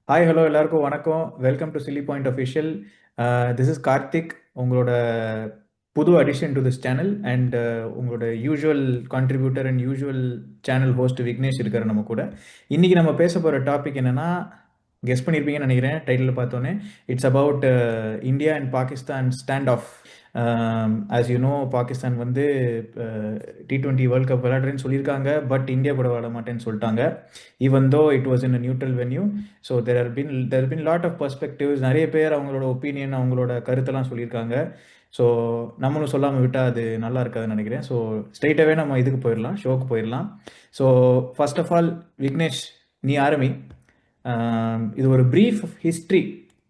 Hi hello எல்லாருக்கும் வணக்கம். Welcome to chilli point official. This is Karthik, உங்களோட புது addition to this channel. And உங்களோட usual contributor and usual channel host Vignesh இருக்காரு நம்ம கூட. இன்னைக்கு நம்ம பேச போகிற டாபிக் என்னன்னா, கெஸ் பண்ணியிருப்பீங்கன்னு நினைக்கிறேன் டைட்டில் பார்த்தோன்னே. It's about India and Pakistan standoff. As you know, Pakistan வந்து T20 வேர்ல்ட் கப் விளையாடுறேன்னு சொல்லியிருக்காங்க, பட் இந்தியா கூட விளையாட மாட்டேன்னு சொல்லிட்டாங்க. Even though it was in a neutral venue. So there been lot of perspectives. நிறைய பேர் அவங்களோட ஒப்பீனியன், அவங்களோட கருத்தெல்லாம் சொல்லியிருக்காங்க. ஸோ நம்மளும் சொல்லாமல் விட்டால் அது நல்லா இருக்காதுன்னு நினைக்கிறேன். ஸோ ஸ்ட்ரெயிட்டாகவே நம்ம இதுக்கு போயிடலாம், ஷோக்கு போயிடலாம். So first of all Vignesh, நீ ஆரம்பி. இது ஒரு ப்ரீஃப் ஹிஸ்ட்ரி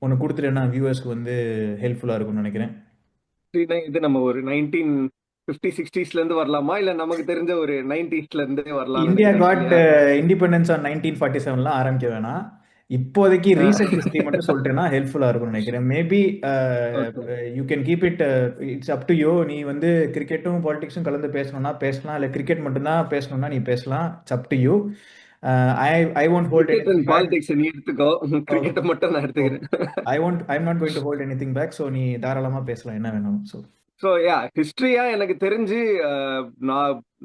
ஒன்று கொடுத்துட்டேன்னா வியூவர்ஸ்க்கு வந்து ஹெல்ப்ஃபுல்லாக இருக்கும்னு நினைக்கிறேன். இது நம்ம ஒரு 1950 60sல இருந்து வரலாமா இல்ல நமக்கு தெரிஞ்ச ஒரு 90sல இருந்தே வரலாம்னு இந்தியா நினைக்கிறேன் காட் இல்லையா? இண்டிபெண்டன்ஸ் ஆன் 1947 ஆரம்பிக்க வேணாம். இப்போதைக்கு ரீசெண்ட் ஹிஸ்டரி மட்டும் சொல்லிட்டேன்னா ஹெல்ப்ஃபுல்லாக இருக்கும்னு நினைக்கிறேன். Maybe okay. You can keep it, it's up to you. நீ வந்து கிரிக்கெட்டும் பாலிடிக்ஸும் கலந்து பேசணும்னா பேசலாம், இல்லை கிரிக்கெட் மட்டும்தான் பேசணும்னா நீ பேசலாம். It's up to you. I I won't hold cricket and anything back. Politics நீ எடுத்துக்கோ. கிரிக்கெட்டை மட்டும் நான் எடுத்துக்கிறேன். I am not going to hold anything back. So நீ தாராளமாக பேசலாம் என்ன வேணும். ஸோ ஸோ ஹிஸ்டரியா எனக்கு தெரிஞ்சு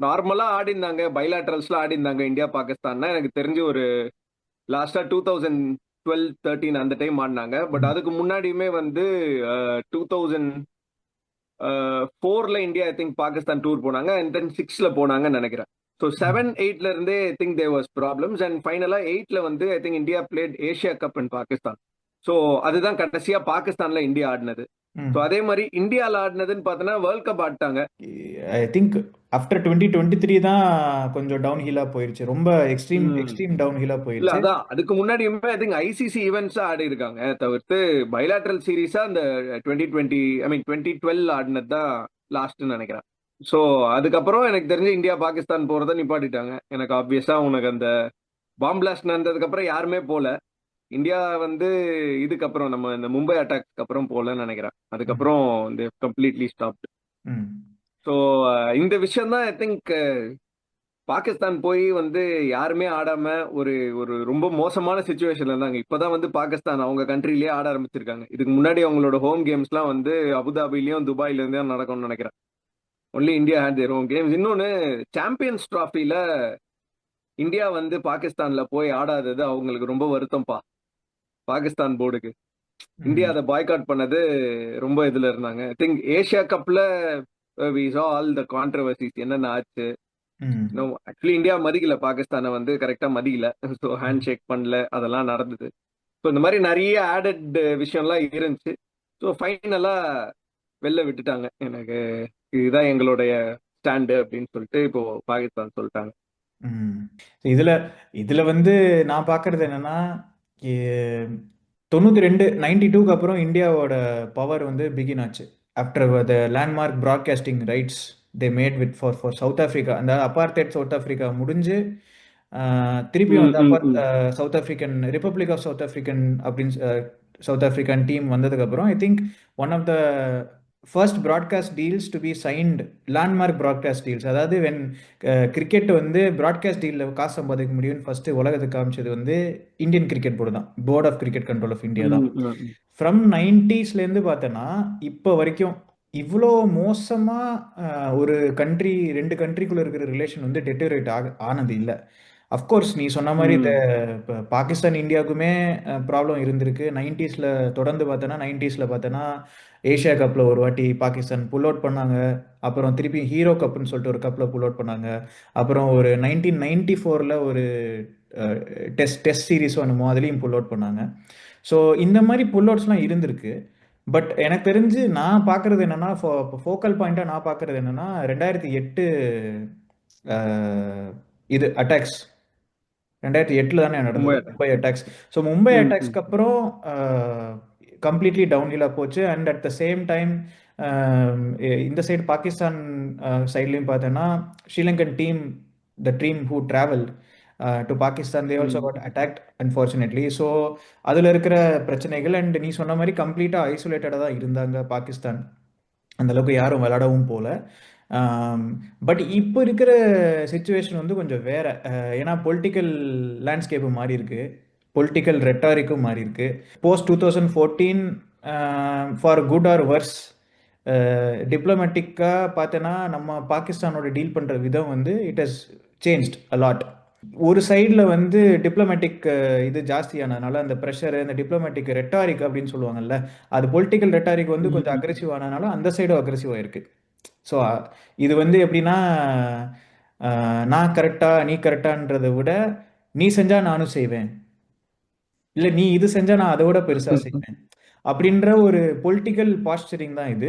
நார்மலா ஆடி இருந்தாங்க, பைலாட்ரல்ஸ்ல ஆடி இருந்தாங்க இந்தியா பாகிஸ்தான்னா எனக்கு தெரிஞ்சு ஒரு லாஸ்டா 2012 13 அந்த டைம் ஆடினாங்க. பட் அதுக்கு முன்னாடியுமே வந்து 2004ல India I think Pakistan tour போனாங்க அண்ட் தென் 6ல போனாங்கன்னு நினைக்கிறேன். ஸோ 7 8ல இருந்தே I think there was problems and ஃபைனலா 8ல வந்து I think India played Asia cup in Pakistan. So அதுதான் கடைசியா பாகிஸ்தான்ல இந்தியா ஆடினது. ஸோ அதே மாதிரி இந்தியாவில் ஆடினதுன்னு பார்த்தோன்னா வேர்ல்ட் கப் ஆடிட்டாங்க. ஐ திங்க் ஆஃப்டர் 2023 தான் கொஞ்சம் டவுன் ஹீலாக போயிருச்சு. ரொம்ப எக்ஸ்ட்ரீம் ம். எக்ஸ்ட்ரீம் டவுன் ஹீலாக இல்ல போயிருச்சு. அதான் அதுக்கு முன்னாடியுமே ஐ திங்க் ஐசிசி ஈவெண்ட்ஸா ஆடி இருக்காங்க தவிர்த்து பைலாட்ரல் சீரீஸா அந்த 2020 ஐ மீன் 2012 ஆடினது தான் லாஸ்ட்னு நினைக்கிறேன். ஸோ அதுக்கப்புறம் எனக்கு தெரிஞ்சு இந்தியா பாகிஸ்தான் போறதை நிப்பாட்டிட்டாங்க. எனக்கு ஆப்வியஸா உனக்கு அந்த பாம் பிளாஸ்ட் நடந்ததுக்கு அப்புறம் யாருமே போல. இந்தியா வந்து இதுக்கப்புறம் நம்ம இந்த மும்பை அட்டாக் அப்புறம் போலன்னு நினைக்கிறேன். ம். அதுக்கப்புறம் இந்த கம்ப்ளீட்லி ஸ்டாப். ம். ஸோ இந்த விஷயம் தான் ஐ திங்க் பாகிஸ்தான் போய் வந்து யாருமே ஆடாம ஒரு ஒரு ரொம்ப மோசமான சுச்சுவேஷன்ல இருந்தாங்க. இப்பதான் வந்து பாகிஸ்தான் அவங்க கண்ட்ரிலேயே ஆட ஆரம்பிச்சிருக்காங்க. இதுக்கு முன்னாடி அவங்களோட ஹோம் கேம்ஸ்லாம் வந்து அபுதாபிலையும் துபாயில இருந்தே நடக்கும்னு நினைக்கிறேன். Only India had their home games. இன்னொன்னு சாம்பியன்ஸ் டிராஃபில இந்தியா வந்து பாகிஸ்தான்ல போய் ஆடாதது அவங்களுக்கு ரொம்ப வருத்தம்ப்பா, பாகிஸ்தான் போர்டுக்கு. இந்தியா ம். அதை பாய்காட் பண்ணது ரொம்ப இதுல இருந்தாங்க. ஐ திங்க் ஏஷியா கப்ல we saw all the controversies என்னென்ன ஆச்சு. ம். ஆக்சுவலி இந்தியா மதிக்கல, பாகிஸ்தானை வந்து கரெக்டா மதிக்கல. ஸோ ஹேண்ட் ம். ஷேக் பண்ணல, அதெல்லாம் நடந்தது. ஸோ இந்த மாதிரி நிறைய ஆடட் விஷயம்லாம் இருந்துச்சு. ஸோ ஃபைனலா வெளில விட்டுட்டாங்க. எனக்கு இதுதான் எங்களுடைய ஸ்டாண்டு அப்படின்னு சொல்லிட்டு இப்போ பாகிஸ்தான் சொல்லிட்டாங்க. ம். இதுல இதுல வந்து நான் பார்க்கறது என்னன்னா, எ- 92 92க்கு அப்புறம் இந்தியாவோட பவர் வந்து பிகின் ஆச்சு. After the landmark broadcasting rights they made with for South Africa. அந்த அப்பார்த்தெட் சவுத் ஆஃப்ரிக்கா முடிஞ்சு திருப்பியும் ம், அந்த ம், ம். South African Republic of South African அப்படின்னு சவுத் ஆஃப்ரிக்கன் டீம் வந்ததுக்கப்புறம் I think one of the first broadcast deals to be signed, landmark broadcast deals. அதாவது வென் கிரிக்கெட் வந்து ப்ராட்காஸ்ட் டீலில் காசு சம்பாதிக்க முடியும்னு ஃபர்ஸ்ட் உலகத்துக்கு காமிச்சது வந்து இந்தியன் கிரிக்கெட் போர்டு தான். Board of cricket control of India தான். ம், ம், ம். ஃப்ரம் 90ஸ்லேருந்து பார்த்தோன்னா இப்போ வரைக்கும் இவ்வளோ மோசமாக ஒரு கண்ட்ரி, ரெண்டு கண்ட்ரிக்குள்ளே இருக்கிற ரிலேஷன் வந்து டெட்டரேட் ஆனது இல்லை. அஃப்கோர்ஸ் நீ சொன்ன மாதிரி இந்த ம், பாகிஸ்தான் இந்தியாவுக்குமே ப்ராப்ளம் இருந்திருக்கு. 90ஸ்ல தொடர்ந்து பார்த்தோன்னா, 90ஸ்ல பார்த்தோன்னா ஏஷியா கப்பில் ஒரு வாட்டி பாகிஸ்தான் புல் அவுட் பண்ணாங்க. அப்புறம் திருப்பி ஹீரோ கப்னு சொல்லிட்டு ஒரு கப்பில் புல் அவுட் பண்ணாங்க. அப்புறம் ஒரு 1994ல் ஒரு டெஸ்ட் சீரீஸும் என்னமோ அதுலேயும் புல் அவுட் பண்ணாங்க. ஸோ இந்த மாதிரி புல் அவுட்ஸ்லாம் இருந்திருக்கு. பட் எனக்கு தெரிஞ்சு நான் பார்க்குறது என்னன்னா, ஃபோக்கல் பாயிண்ட்டாக நான் பார்க்குறது என்னன்னா 2008 இது அட்டாக்ஸ். 2008 தானே நடந்தது Mumbai Mumbai attack. Attacks. So Mumbai ம், ம், அட்டாக்ஸ்க்கு அப்புறம் கம்ப்ளீட்லி டவுன்ஹில்லாக போச்சு. And at the same time இந்த சைடு பாகிஸ்தான் சைட்லையும் பார்த்தோன்னா, Sri Lankan team, the team who travel to Pakistan, they also hmm. Got attacked unfortunately. So அதில் இருக்கிற பிரச்சனைகள், அண்ட் நீ சொன்ன மாதிரி கம்ப்ளீட்டாக ஐசோலேட்டடாக தான் இருந்தாங்க பாகிஸ்தான். அந்த அளவுக்கு யாரும் விளையாடவும் போல. பட் இப்போ இருக்கிற சுச்சுவேஷன் வந்து கொஞ்சம் வேற. ஏன்னா பொலிட்டிக்கல் லேண்ட்ஸ்கேப்பு மாறி இருக்கு. பொலிட்டிக்கல் ரெட்டாரிக்கும் மாறி இருக்கு. Post 2014 for good or worse டிப்ளமேட்டிக்காக பார்த்தோன்னா நம்ம பாகிஸ்தானோட டீல் பண்ணுற விதம் வந்து இட் ஹஸ் சேஞ்ச்ட் அலாட். ஒரு சைடில் வந்து டிப்ளமேட்டிக் இது ஜாஸ்தியானதுனால அந்த ப்ரெஷர், அந்த டிப்ளமேட்டிக் ரெட்டாரிக் அப்படின்னு சொல்லுவாங்கல்ல, அது பொலிட்டிக்கல் ரெட்டாரிக் வந்து கொஞ்சம் அக்ரெசிவ் ஆனதுனால அந்த சைடும் அக்ரெசிவ் ஆயிருக்கு. ஸோ இது வந்து எப்படின்னா, நான் கரெக்டா நீ கரெக்டான்றதை விட நீ செஞ்சா நானும் செய்வேன், இல்லை நீ இது செஞ்சா நான் அதை விட பெருசாக செய்வேன் அப்படின்ற ஒரு பொலிட்டிக்கல் பாஸ்டரிங் தான் இது.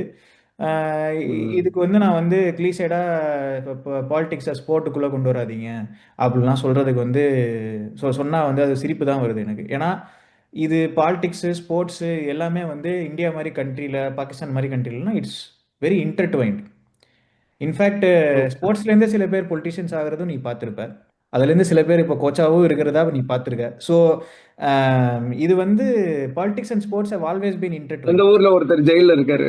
இதுக்கு வந்து நான் வந்து கிளீசைடாக இப்போ பாலிடிக்ஸை ஸ்போர்ட்டுக்குள்ளே கொண்டு வராதீங்க அப்படிலாம் சொல்கிறதுக்கு வந்து சொன்னால் வந்து அது சிரிப்பு தான் வருது எனக்கு. ஏன்னா இது பாலிடிக்ஸு ஸ்போர்ட்ஸு எல்லாமே வந்து இந்தியா மாதிரி கண்ட்ரியில், பாகிஸ்தான் மாதிரி கண்ட்ரிலனா இட்ஸ் வெரி இன்டர்ட்வைன்ட். இன்ஃபேக்ட் ஸ்போர்ட்ஸ்லேருந்தே சில பேர் பொலிட்டிஷியன்ஸ் ஆகிறதும் நீ பார்த்துருப்ப. அதுலேருந்து சில பேர் இப்போ கோச்சாவும் இருக்கிறதா நீ பார்த்துருக்க. ஸோ இது வந்து politics and sports have always been intertwined. அந்த ஊர்ல ஒருத்தர் ஜெயில இருக்காரு.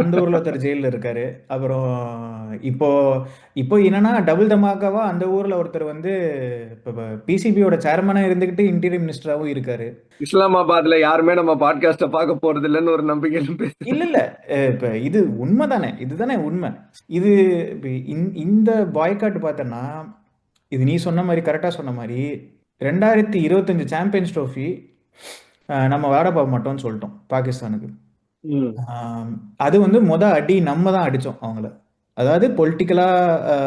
அந்த ஊர்ல ஒருத்தர் ஜெயிலில் இருக்காரு. அப்புறம் இப்போ இப்போ என்னன்னா டபுள் தமாக்காவா அந்த ஊர்ல ஒருத்தர் வந்து இப்போ பிசிபியோட சேர்மனா இருந்துகிட்டு இன்டீரியர் மினிஸ்டராகவும் இருக்காரு. இஸ்லாமாபாத்ல யாருமே நம்ம பாட்காஸ்ட பார்க்க போறது இல்லைன்னு ஒரு நம்பிக்கையில பேசு. இல்ல இல்ல இப்ப இது உண்மை தானே, இதுதானே உண்மை. இது இப்ப இந்த பாய்காட் பார்த்தோன்னா, இது நீ சொன்ன மாதிரி கரெக்டா சொன்ன மாதிரி 2025 சாம்பியன்ஸ் ட்ரோஃபி நம்ம விளையாட பார்க்க மாட்டோம்னு சொல்லிட்டோம் பாகிஸ்தானுக்கு. அது வந்து அடி நம்ம தான் அடித்தோம் அவங்கள. அதாவது பொலிட்டிக்கலாக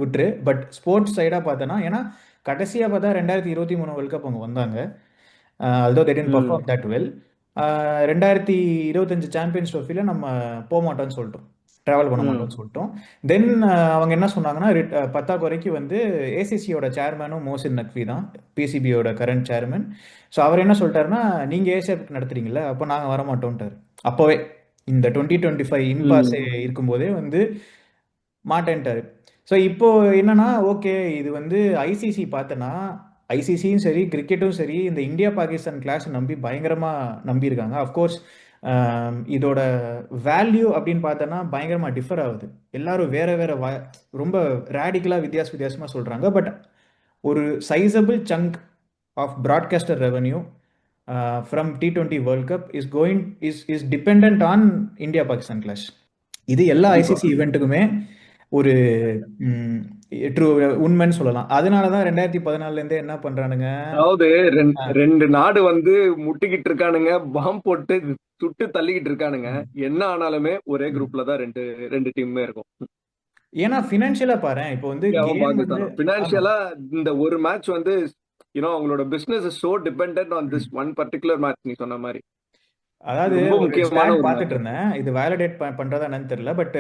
விட்டுரு, பட் ஸ்போர்ட்ஸ் சைடாக பார்த்தோன்னா, ஏன்னா கடைசியாக பார்த்தா 2023 வேர்ல்ட் கப் அவங்க வந்தாங்க. although they didn't perform that well. 2025 champions ட்ரோஃபியில் நம்ம போக மாட்டோம்னு சொல்லிட்டோம், ட்ராவல் பண்ண மாட்டோம்னு சொல்லிட்டோம். தென் அவங்க என்ன சொன்னாங்கன்னா, பத்தாக்குறைக்கு வந்து ஏசிசியோட சேர்மேனும் மோசின் நக்வி தான், பிசிபியோட கரண்ட் சேர்மன். ஸோ அவர் என்ன சொல்லிட்டாருன்னா, நீங்கள் ஏசியாவுக்கு நடத்துறீங்களா, அப்போ நாங்கள் வரமாட்டோன்ட்டார். அப்போவே இந்த 2025 இம்பாஸே இருக்கும்போதே வந்து மாட்டேன்ட்டாரு. ஸோ இப்போ என்னன்னா, ஓகே இது வந்து ஐசிசி பார்த்தனா, ஐசிசியும் சரி கிரிக்கெட்டும் சரி இந்த இந்தியா பாகிஸ்தான் கிளாஸ் நம்பி பயங்கரமாக நம்பியிருக்காங்க. அஃப்கோர்ஸ் இதோட வேல்யூ அப்படின்னு பார்த்தோன்னா பயங்கரமாக டிஃபர் ஆகுது. எல்லாரும் வேற வேற ரொம்ப ரேடிக்கலாக வித்தியாசமாக சொல்கிறாங்க. பட் ஒரு sizable chunk of broadcaster revenue from T20 World Cup is depend on India Pakistan clash. இது எல்லா ஐசிசி ஈவெண்ட்டுக்குமே ஒரு ட்ரூ உண்மைன்னு சொல்லலாம். அதனாலதான் 2014 என்ன பண்றானுங்க, அதாவது ரெண்டு நாடு வந்து முட்டிக்கிட்டு இருக்கானுங்க, பாம்பு போட்டு சுட்டு தள்ளிக்கிட்டு இருக்கானுங்க. என்ன ஆனாலுமே ஒரே குரூப்ல தான் ரெண்டு டீமுமே இருக்கும். ஏன்னா பினான்சியலா பாரு, இப்போ வந்து பினான்சியலா இந்த ஒரு மேட்ச் வந்து அவங்களோட business is so dependent on this one particular match. நீ சொன்ன மாதிரி அதாவது முக்கியமான பார்த்துட்டு இருந்தேன், இது வேலிடேட் பண்றதா என்னன்னு தெரியல. பட்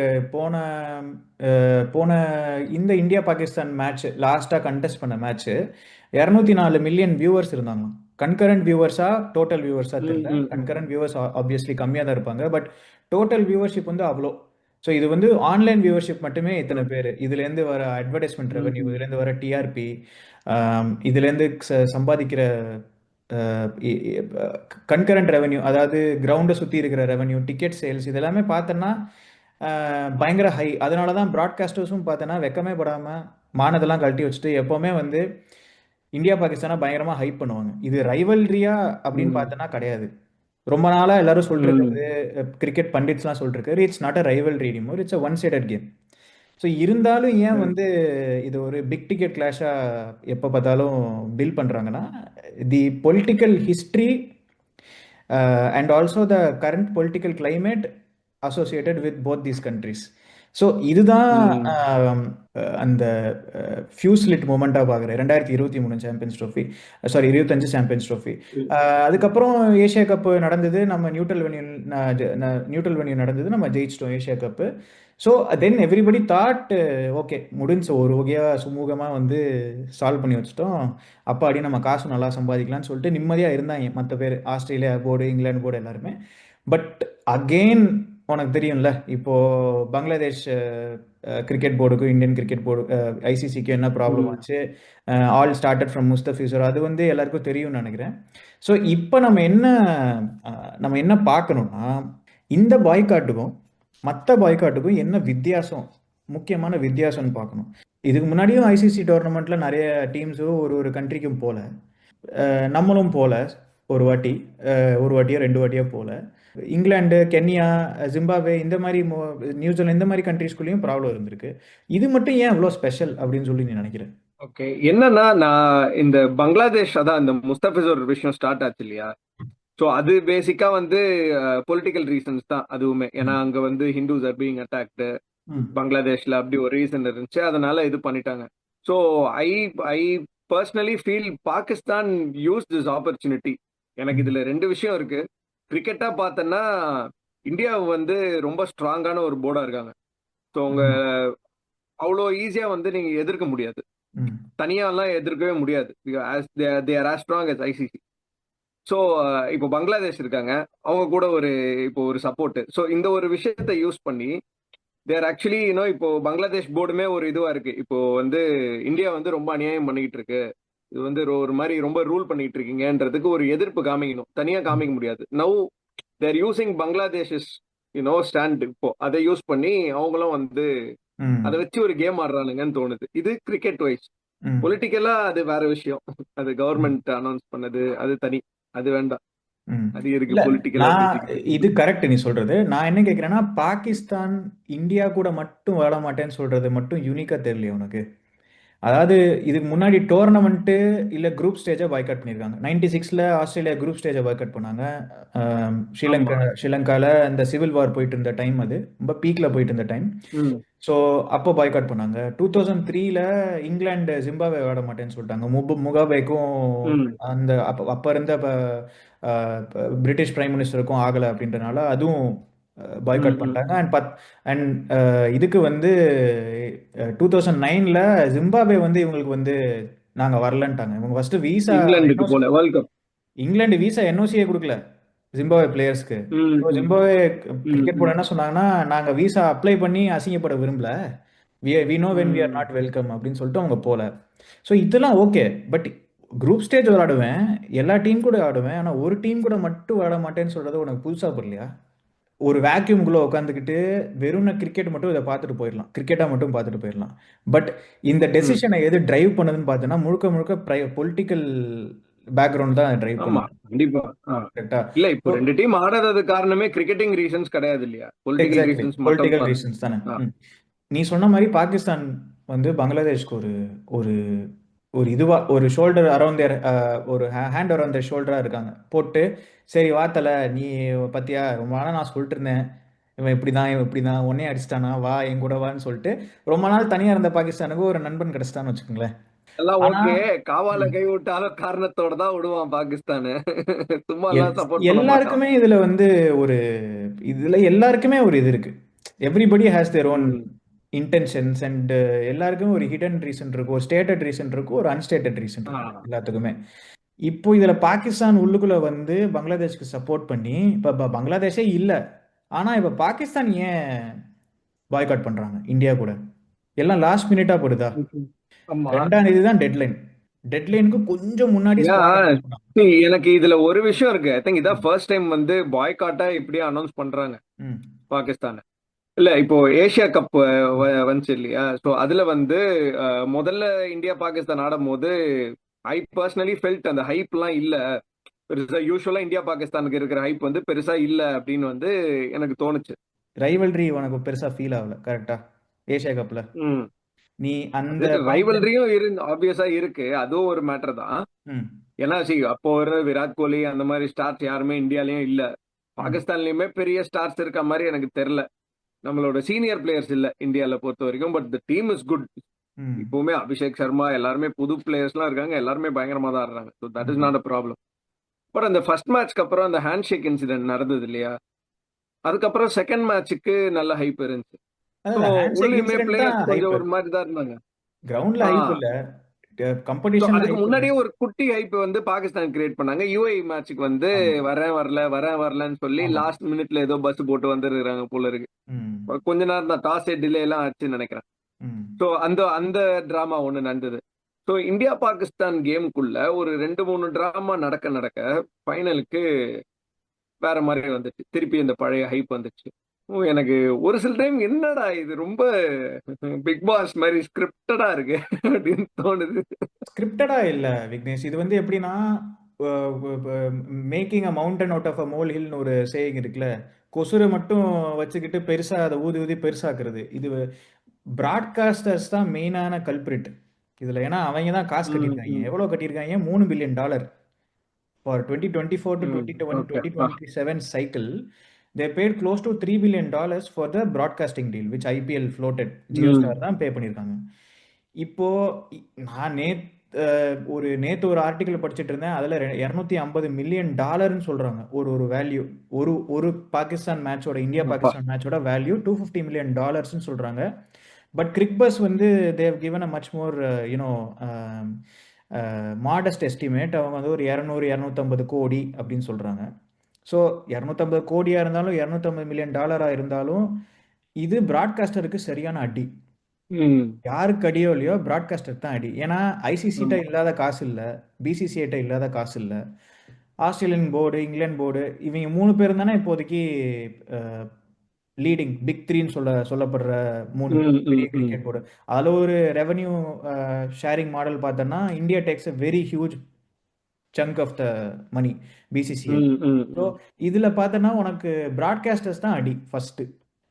போன இந்த இந்தியா பாகிஸ்தான் மேட்ச் லாஸ்டா கண்டெஸ்ட் பண்ண மேட்ச் 204 மில்லியன் வியூவர்ஸ் இருந்தாங்க. கன்கரண்ட் வியூவர்ஸா டோட்டல் வியூவர்ஸா தெரியல. கன்கரண்ட் வியூவர்ஸ் ஆப்வியஸ்லி கம்மியாக தான் இருப்பாங்க, பட் டோட்டல் வியூவர்ஷிப் வந்து அவ்வளோ. ஸோ இது வந்து ஆன்லைன் வியூவர்ஷிப் மட்டுமே இத்தனை பேர். இதுலேருந்து வர அட்வர்டைஸ்மெண்ட் ரெவன்யூ, இதுலேருந்து வர டிஆர்பி, இதுலேருந்து சம்பாதிக்கிற கன்கரண்ட் ரெவன்யூ, அதாவது கிரவுண்டை சுற்றி இருக்கிற ரெவன்யூ, டிக்கெட் சேல்ஸ், இதெல்லாமே பார்த்தோன்னா பயங்கர ஹை. அதனால தான் ப்ராட்காஸ்டர்ஸும் பார்த்தோன்னா வெக்கமே படாமல் மானதெல்லாம் கழட்டி வச்சுட்டு எப்போவுமே வந்து இந்தியா பாகிஸ்தானை பயங்கரமாக ஹைப் பண்ணுவாங்க. இது ரைவல்ரியா அப்படின்னு பார்த்தோன்னா கிடையாது. ரொம்ப நாளாக எல்லாரும் சொல்லிட்டு கிரிக்கெட் பண்டிட்ஸ்லாம் சொல்லிட்டு it's not a rivalry anymore, it's a one sided game. So இருந்தாலும் ஏன் வந்து இது ஒரு பிக் டிக்கெட் கிளாஷாக எப்போ பார்த்தாலும் பில் பண்ணுறாங்கன்னா, the political history and also the current political climate associated with both these countries. So இதுதான் அந்த ஃபியூஸ்லிட் மூமெண்ட்டாக பார்க்குறேன் 2023 champions trophy, sorry 25 champions trophy. அதுக்கப்புறம் ஏஷியா கப்பு நடந்தது, நம்ம நியூட்ரல் வென்யூ நடந்தது, நம்ம ஜெயிச்சிட்டோம் Asia cup. So then everybody thought okay முடிஞ்சு, ஒரு வகையாக சுமூகமாக வந்து சால்வ் பண்ணி வச்சுட்டோம், அப்பாடி நம்ம காசு நல்லா சம்பாதிக்கலாம்னு சொல்லிட்டு நிம்மதியாக இருந்தாங்க மற்ற பேர், ஆஸ்திரேலியா போர்டு, இங்கிலாந்து போர்டு எல்லாருமே. பட் அகெயின் உனக்கு தெரியும்ல, இப்போது பங்களாதேஷ் கிரிக்கெட் போர்டுக்கும் இந்தியன் கிரிக்கெட் போர்டு ஐசிசிக்கு என்ன ப்ராப்ளம் ஆச்சு, ஆல் ஸ்டார்டட் ஃப்ரம் முஸ்தபிசர், அது வந்து எல்லாருக்கும் தெரியும்னு நினைக்கிறேன். ஸோ இப்போ நம்ம என்ன பார்க்கணும்னா, இந்த பாய்காட்டுக்கும் மற்ற பாய்காட்டுக்கும் என்ன வித்தியாசம், முக்கியமான வித்தியாசம்னு பார்க்கணும். இதுக்கு முன்னாடியும் ஐசிசி டோர்னமெண்ட்டில் நிறைய டீம்ஸோ ஒரு கண்ட்ரிக்கும் போகல. நம்மளும் போல ஒரு வாட்டி, ஒரு வாட்டியோ ரெண்டு வாட்டியோ போல. இங்கிலாந்து, கென்யா, ஜிம்பாப்வே இந்த மாதிரி நியூசிலாந்து இந்த மாதிரி கண்ட்ரீஸ்குள்ளேயும் ப்ராப்ளம் இருந்திருக்கு. இது மட்டும் ஏன் அவ்வளோ ஸ்பெஷல் அப்படின்னு சொல்லி நீ நினைக்கிறேன்? ஓகே, என்னன்னா நான் இந்த பங்களாதேஷ், அதான் இந்த முஸ்தபிசோர் விஷயம் ஸ்டார்ட் ஆச்சு இல்லையா? ஸோ அது பேசிக்கா வந்து பொலிட்டிக்கல் ரீசன்ஸ் தான் அதுவுமே. ஏன்னா ம். அங்க வந்து ஹிந்துஸ் ஆர் பீங் அட்டாக்டு ம். பங்களாதேஷ்ல, அப்படி ஒரு ரீசன் இருந்துச்சு, அதனால இது பண்ணிட்டாங்க. So I I personally feel Pakistan use this opportunity. எனக்கு ம். இதுல ரெண்டு விஷயம் இருக்கு. கிரிக்கெட்டா பார்த்தேன்னா இந்தியா வந்து ரொம்ப ஸ்ட்ராங்கான ஒரு போர்டா இருக்காங்க. ஸோ அவங்க ம். அவ்வளோ ஈஸியா வந்து நீங்க எதிர்க்க முடியாது, ம். தனியாலாம் எதிர்க்கவே முடியாது. They are as strong as ICC. So இப்போ பங்களாதேஷ் இருக்காங்க, அவங்க கூட ஒரு இப்போ ஒரு சப்போர்ட். ஸோ இந்த ஒரு விஷயத்தை யூஸ் பண்ணி தேர் ஆக்சுவலி இப்போ பங்களாதேஷ் போர்டுமே ஒரு இதுவா இருக்கு. இப்போ வந்து இந்தியா வந்து ரொம்ப அநியாயம் பண்ணிக்கிட்டு இருக்கு, இது வந்து ஒரு மாதிரி ரொம்ப ரூல் பண்ணிட்டு இருக்கீங்கன்றதுக்கு ஒரு எதிர்ப்பு காமிக்கணும், தனியா காமிக்க முடியாது. நவ் தேர் யூசிங் பங்களாதேஷ் ஸ்டாண்ட். இப்போ அதை யூஸ் பண்ணி அவங்களும் வந்து அதை ம். வச்சு ஒரு கேம் ஆடுறானுங்கன்னு தோணுது. இது கிரிக்கெட் வைஸ். ம். பொலிட்டிக்கலா அது வேற விஷயம். அது ம். கவர்மெண்ட் அனௌன்ஸ் பண்ணது, அது தனி, அது வேண்டாம். ம். அது இருக்கு இல்ல, பொலிட்டிக்கலா நான் பேசிக்கிட்டு. இது கரெக்ட் நீ சொல்றது. நான் என்ன கேட்கிறேன்னா, பாகிஸ்தான் இந்தியா கூட மட்டும் விளையாட மாட்டேன்னு சொல்றது மட்டும் யூனிக்கா தெரியலையே உனக்கு? அதாவது இதுக்கு முன்னாடி டோர்னமெண்ட்டு இல்லை குரூப் ஸ்டேஜை பாய்காட் பண்ணியிருக்காங்க. 96ல் ஆஸ்திரேலியா குரூப் ஸ்டேஜை பாய்காட் பண்ணாங்க. ஆமா. ஸ்ரீலங்காவில் இந்த சிவில் வார் போயிட்டு இருந்த டைம், அது ரொம்ப பீக்கில் போயிட்டு இருந்த டைம். ம். ஸோ அப்போ பாய்காட் பண்ணாங்க. 2003ல் இங்கிலாந்து ஜிம்பாப்வே விளையாட மாட்டேன்னு சொல்லிட்டாங்க. முகாபேக்கும் ம். அந்த அப்போ இருந்த பிரிட்டிஷ் பிரைம் மினிஸ்டருக்கும் ஆகலை அப்படின்றனால அதுவும் ம். பாய்காட் ம். பண்ணிட்டாங்க. அண்ட் இதுக்கு வந்து 2009ல் ஜிம்பாப்வே வந்து இவங்களுக்கு வந்து நாங்கள் வரலன்ட்டாங்க. இவங்க ஃபர்ஸ்ட் வீசா இங்கிலாந்துக்கு என்ஓசி, போல வேர்ல்ட் கப். இங்கிலாந்து வீசா என்ஓசியே கொடுக்கல ஜிம்பாப்வே பிளேயர்ஸ்க்கு. ம். ஸோ ம். ஜிம்பாப்வே ம். கிரிக்கெட் போர்டு ம். என்ன சொன்னாங்கன்னா, நாங்கள் வீசா அப்ளை பண்ணி அசிங்கப்பட விரும்பல, we know when we are hmm. Not welcome அப்படின்னு சொல்லிட்டு அவங்க போல. ஸோ இதெல்லாம் ஓகே. பட் குரூப் ஸ்டேஜ் விளாடுவேன், எல்லா டீம் கூட ஆடுவேன், ஆனால் ஒரு டீம் கூட மட்டும் விளாட மாட்டேன்னு சொல்றது உனக்கு புதுசாக புரியலையா? ஒரு வேக்யூம்குள்ளே உட்காந்துக்கிட்டு வெறும் கிரிக்கெட் மட்டும் இதை பார்த்துட்டு போயிடலாம், கிரிக்கெட்டாக மட்டும் பார்த்துட்டு போயிடலாம். பட் இந்த ம். டெசிஷனை எது டிரைவ் பண்ணுதுன்னு பார்த்தோன்னா, முழுக்க முழுக்க பொலிட்டிக்கல் பேக்ரவுண்ட் தான் டிரைவ் ஆமா, பண்ணுது. கண்டிப்பா. கரெக்டா? இல்ல, இப்போ ஸோ ரெண்டு டீம் ஆடாதது காரணமே கிரிக்கெட்டிங் ரீசன்ஸ் கிடையாது இல்லையா? பொலிட்டிக்கல் எக்ஸாக்ட்லி ரீசன்ஸ் மட்டும் பொலிட்டிக்கல் தான். ரீசன்ஸ் தானே. ஆ. நீ சொன்ன மாதிரி பாகிஸ்தான் வந்து பங்களாதேஷ்க்கு ஒரு ஒரு ஒரு இதுவா ஒரு ஷோல்டர் அரௌண்ட் தேர், ஒரு ஹேண்ட் அரௌண்ட் தேர் ஷோல்டரா இருக்காங்க போட்டு. சரி வாத்தல, நீ பத்தியா ரொம்ப நாளாக நான் சொல்லிட்டு இருந்தேன், இவன் இப்படி தான் இவன் இப்படி தான் உடனே அடிச்சிட்டானா, வா என் கூட வான்னு சொல்லிட்டு ரொம்ப நாள் தனியாக இருந்த பாகிஸ்தானுக்கு ஒரு நண்பன் கிடைச்சிட்டான்னு வச்சுக்கோங்களேன். எல்லாம் ஆனா ஓகே. காவால ம், கை விட்டாலும் காரணத்தோட தான் விடுவான் பாகிஸ்தானு. சும்மா எல் எல்லாம் சப்போர்ட் பண்ண மாட்டான். எல்லாருக்குமே இதுல வந்து ஒரு இதுல எல்லாருக்குமே ஒரு இது இருக்கு. எவ்ரிபடி ஹேஸ் தேர் ஓன் ம். இன்டென்ஷன்ஸ் அண்ட் எல்லாருக்குமே ஒரு ஹிடன் ரீசன் இருக்கும், ஒரு ஸ்டேட்டட் ரீசன் இருக்கும், ஒரு அன்ஸ்டேட்டட் ரீசன் ஆ. இருக்கும் எல்லாத்துக்குமே. இப்போ இதுல பாகிஸ்தான் உள்ளுக்குள்ள வந்து பங்களாதேஷ்க்கு சப்போர்ட் பண்ணி இப்ப பங்களாதேஷே இல்ல, ஆனா இப்ப பாகிஸ்தான் ஏன் பாய்காட் பண்றாங்க இந்தியா கூட? எல்லாம் லாஸ்ட் மினிட்டா போடுதா? ம். ஆமா. 2ஆம் தேதி தான் டெட்லைன். டெட்லைனுக்கு கொஞ்சம் முன்னாடி ஸ்குவாட் ஏன், அனௌன்ஸ் பண்ணாங்க. see, எனக்கு இதுல ஒரு விஷயம் இருக்கு. ஐ திங்க் இதான் ஃபர்ஸ்ட் டைம் வந்து பாய்காட்டா இப்படியே அனௌன்ஸ் பண்றாங்க ம். பாகிஸ்தான். இல்ல, இப்போ ஏசியா கப் வந்துச்சு இல்லையா? ஸோ அதுல வந்து முதல்ல இந்தியா பாகிஸ்தான் ஆடும் போது ஐ பர்சனலி ஃபெல்ட் அந்த ஹைப்லாம் இல்ல பெருசா. யூஸ்வலா இந்தியா பாகிஸ்தானுக்கு இருக்கிற ஹைப் வந்து பெருசா இல்ல அப்படின்னு வந்து எனக்கு தோணுச்சு. ரைவல்ரி உனக்கு பெருசா ஃபீல் ஆகல, கரெக்டா? ஏசியா கப்ல ம். நீ அது அந்த பாயிண்ட்ல. ரைவல்ரியும் ஆப்வியஸா இருக்கு, அதுவும் ஒரு மேட்டர் தான். ம். ஏன்னா அப்போ வர விராட் கோலி அந்த மாதிரி ஸ்டார்ஸ் யாருமே இந்தியாலயும் இல்ல. ம். பாகிஸ்தான்லயுமே பெரிய ஸ்டார்ஸ் இருக்க மாதிரி எனக்கு தெரியல. நம்மளோட சீனியர் பிளேயர்ஸ் இல்ல இந்தியால பொறுத்த வரைக்கும். But the team is good. ம். இப்பவுமே அபிஷேக் சர்மா எல்லாருமே புது பிளேயர்ஸ்லாம் இருக்காங்க, எல்லாருமே பயங்கரமா தான் ஆடுறாங்க. ஸோ தட் இஸ் ம். Not a problem. பட் அந்த ஃபர்ஸ்ட் மேட்ச்க்கு அப்புறம் அந்த ஹேண்ட் ஷேக் இன்சிடென்ட் நடந்தது இல்லையா? அதுக்கப்புறம் செகண்ட் மேட்ச்சுக்கு நல்ல ஹைப் இருந்துச்சு. ஸோ அதான் ஹேண்ட்ஷேக் உள்ளயுமே இன்சிடென்ட் தான் பிளேயர்ஸ் கொஞ்சம் ஹைப். ஒரு மாதிரி தான் இருந்தாங்க. கிரவுண்ட்ல ஆ. ஹைப் இல்ல, ஸோ கம்படிஷன்ல அதுக்கு ஹைப் இல்ல. முன்னாடியே ஒரு குட்டி ஹைப் வந்து பாகிஸ்தான் கிரியேட் பண்ணாங்க. யுஏஇ மேட்ச்சுக்கு வந்து ஆமா. வரேன் வரல, வரேன் வரலன்னு சொல்லி ஆமா. லாஸ்ட் மினிட்ல ஏதோ பஸ் போட்டு வந்துருக்காங்க போல இருக்கு. ம். கொஞ்ச நேரம் தான், டாஸ் டிலே எல்லாம் ஆச்சுன்னு நினைக்கிறேன். ம். ஸோ அந்த அந்த டிராமா ஒண்ணு நடந்தது. ஸோ இந்தியா பாகிஸ்தான் கேமுக்குள்ள ஒரு 2, 3 டிராமா நடக்க நடக்க ஃபைனலுக்கு வேற மாதிரி வந்துச்சு. திருப்பி இந்த பழைய ஹைப் வந்துச்சு. எனக்கு ஒரு சில டைம் என்னடா இது ரொம்ப பிக் பாஸ் மாதிரி ஸ்கிரிப்டடா இருக்கு அப்படின்னு தோணுது. ஸ்கிரிப்டடா இல்ல விக்னேஷ். இது வந்து எப்படின்னா, making a mountain out of a mole ஹில்னு ஒரு சேயிங் இருக்குல்ல. கொசுரை மட்டும் வச்சுக்கிட்டு பெருசா அதை ஊதி ஊதி பெருசாக்குறது. இது பிராட்காஸ்டர்ஸ் தான் மெயினான கல்பிரிட் இதுல. ஏன்னா அவங்க தான் காசு ம், கட்டியிருக்காங்க. ம், எவ்வளவு கட்டியிருக்காங்க? $3 பில்லியன் ஃபார் 2024 to ம். 2021 okay. 2027 cycle. They paid close to $3 billion for the broadcasting deal, which IPL floated. ம், JioStar தான் பே பண்ணியிருக்காங்க. இப்போ நான் நேத்து ஒரு ஆர்டிக்கல் படிச்சுட்டு இருந்தேன். அதுல $250 மில்லியன் சொல்றாங்க. ஒரு ஒரு வேல்யூ. ஒரு ஒரு பாகிஸ்தான் மேட்சோட, இந்தியா அப்பா. பாகிஸ்தான் மேட்சோட வேல்யூ $250 மில்லியன் சொல்றாங்க. பட் கிரிக்பஸ் வந்து they've given a much more you know modest estimate. அவங்க வந்து ஒரு 200 250 கோடி அப்படின்னு சொல்றாங்க. ஸோ 250 கோடியா இருந்தாலும் $250 மில்லியன் இருந்தாலும் இது பிராட்காஸ்டருக்கு சரியான அடி. ம். யாருக்கு அடியோ இல்லையோ பிராட்காஸ்டர் தான் அடி. ஏன்னா ஐசிசிட்ட ஆமா. இல்லாத காசு இல்லை, பிசிசிஐட்ட இல்லாத காசு இல்லை, ஆஸ்திரேலியன் போர்டு, இங்கிலாந்து போர்டு, இவங்க 3 பேரும் தானே இப்போதைக்கு லீடிங் பிக் த்ரீன்னு சொல்லப்படுற 3 ம், பெரிய ம், ம். Cricket board. அதில் ஒரு ரெவன்யூ ஷேரிங் மாடல் பார்த்தோன்னா India takes a very huge chunk of the money, BCCI. ம், ம், ஸோ ம். இதில் பார்த்தோன்னா உனக்கு பிராட்காஸ்டர்ஸ் தான் அடி ஃபஸ்ட்டு.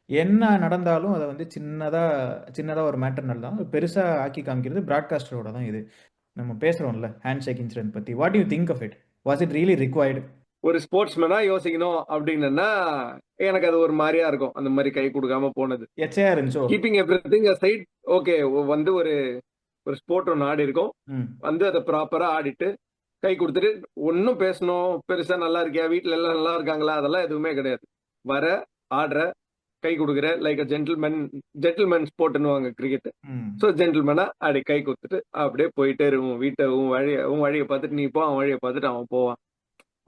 என்ன நடந்தாலும் அதை வந்து சின்னதாக ஒரு மேட்டர் நடந்தாலும் பெருசாக ஆக்கி காமிக்கிறது பிராட்காஸ்டரோட தான் இது. நம்ம பேசுகிறோம்ல ஹேண்ட் ஷேக் இன்சிடென்ட் பற்றி. What you think of it? Was it really required? ஒரு ஸ்போர்ட்ஸ்மேனா யோசிக்கணும் அப்படின்னா எனக்கு அது ஒரு மாதிரியா இருக்கும், அந்த மாதிரி கை கொடுக்காம போனது. எச்சையாக இருந்துச்சோ? Keeping everything aside, okay. வந்து ஒரு ஒரு ஸ்போர்ட் ஒன்று ஆடி இருக்கும், ம் வந்து அதை ப்ராப்பரா ஆடிட்டு கை கொடுத்துட்டு ஒன்னும் பேசணும் பெருசா நல்லா இருக்கியா, வீட்டுல எல்லாம் நல்லா இருக்காங்களா, அதெல்லாம் எதுவுமே கிடையாது. வர, ஆடுற, கை கொடுக்குற, லைக் அ ஜென்டில்மேன் ஸ்போர்ட்னுவாங்க கிரிக்கெட். ம் ஸோ ஜென்டில்மேனா அப்படி கை கொடுத்துட்டு அப்படியே போயிட்டே இருக்கும். வீட்டை உன் வழியை பார்த்துட்டு நீ போ, அவன் வழியை பார்த்துட்டு அவன் போவான்.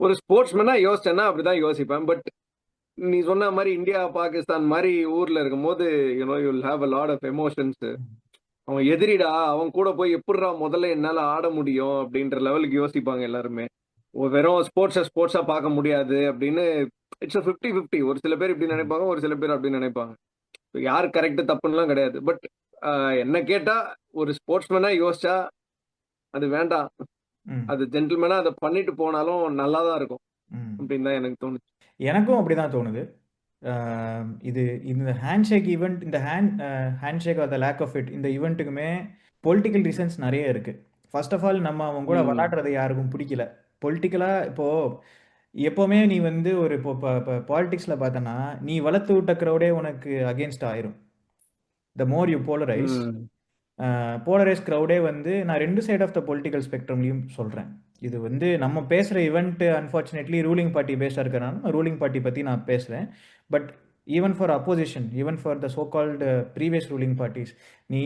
ஒரு ஸ்போர்ட்ஸ்மேனா யோசிச்சேன்னா அப்படிதான் யோசிப்பேன். பட் நீ சொன்ன மாதிரி இந்தியா பாகிஸ்தான் மாதிரி ஊர்ல இருக்கும்போது you'll have a lot of emotions. அவன் எதிரிடா, அவன் கூட போய் எப்படிடா முதல்ல என்னால ஆட முடியும் அப்படின்ற லெவலுக்கு யோசிப்பாங்க எல்லாருமே. வெறும் ஸ்போர்ட்ஸா பார்க்க முடியாது அப்படின்னு. இட்ஸ் 50-50. ஒரு சில பேர் இப்படி ம் நினைப்பாங்க, ஒரு சில பேர் அப்படி நினைப்பாங்க. யாரு கரெக்ட் தப்புன்னுலாம் கிடையாது. பட் என்ன கேட்டா ஒரு ஸ்போர்ட்ஸ்மேனா யோசிச்சா அது வேண்டாம். ம் அது ஜென்டில்மேனா அதை பண்ணிட்டு போனாலும் நல்லா தான் இருக்கும் ம் அப்படின்னு தான் எனக்கு தோணுச்சு. எனக்கும் அப்படிதான் தோணுது. இது இந்த ஹேண்ட்ஷேக் ஈவெண்ட், இந்த handshake or the lack of it, இந்த ஈவெண்ட்டுக்குமே பொலிட்டிக்கல் ரீசன்ஸ் நிறைய இருக்கு. ஃபர்ஸ்ட் ஆஃப் ஆல் நம்ம அவங்க கூட ம். விளையாடுறது யாருக்கும் பிடிக்கல. பொலிட்டிக்கலாக எப்போவுமே நீ வந்து ஒரு இப்போ பாலிடிக்ஸில் பார்த்தனா நீ வளர்த்து விட்ட க்ரௌடே உனக்கு அகேன்ஸ்ட் ஆயிரும். த மோர் யூ போலரைஸ், ம். போலரைஸ் க்ரௌடே வந்து நான் ரெண்டு சைட் ஆஃப் த பொலிட்டிக்கல் ஸ்பெக்ட்ரம்லையும் சொல்கிறேன். இது வந்து நம்ம பேசுகிற இவெண்ட் அன்ஃபார்ச்சுனேட்லி ரூலிங் பார்ட்டி பேஸ்டாக இருக்கிறனால ரூலிங் பார்ட்டி பற்றி நான் பேசுகிறேன். But even for opposition, even for the so called previous ruling parties, நீ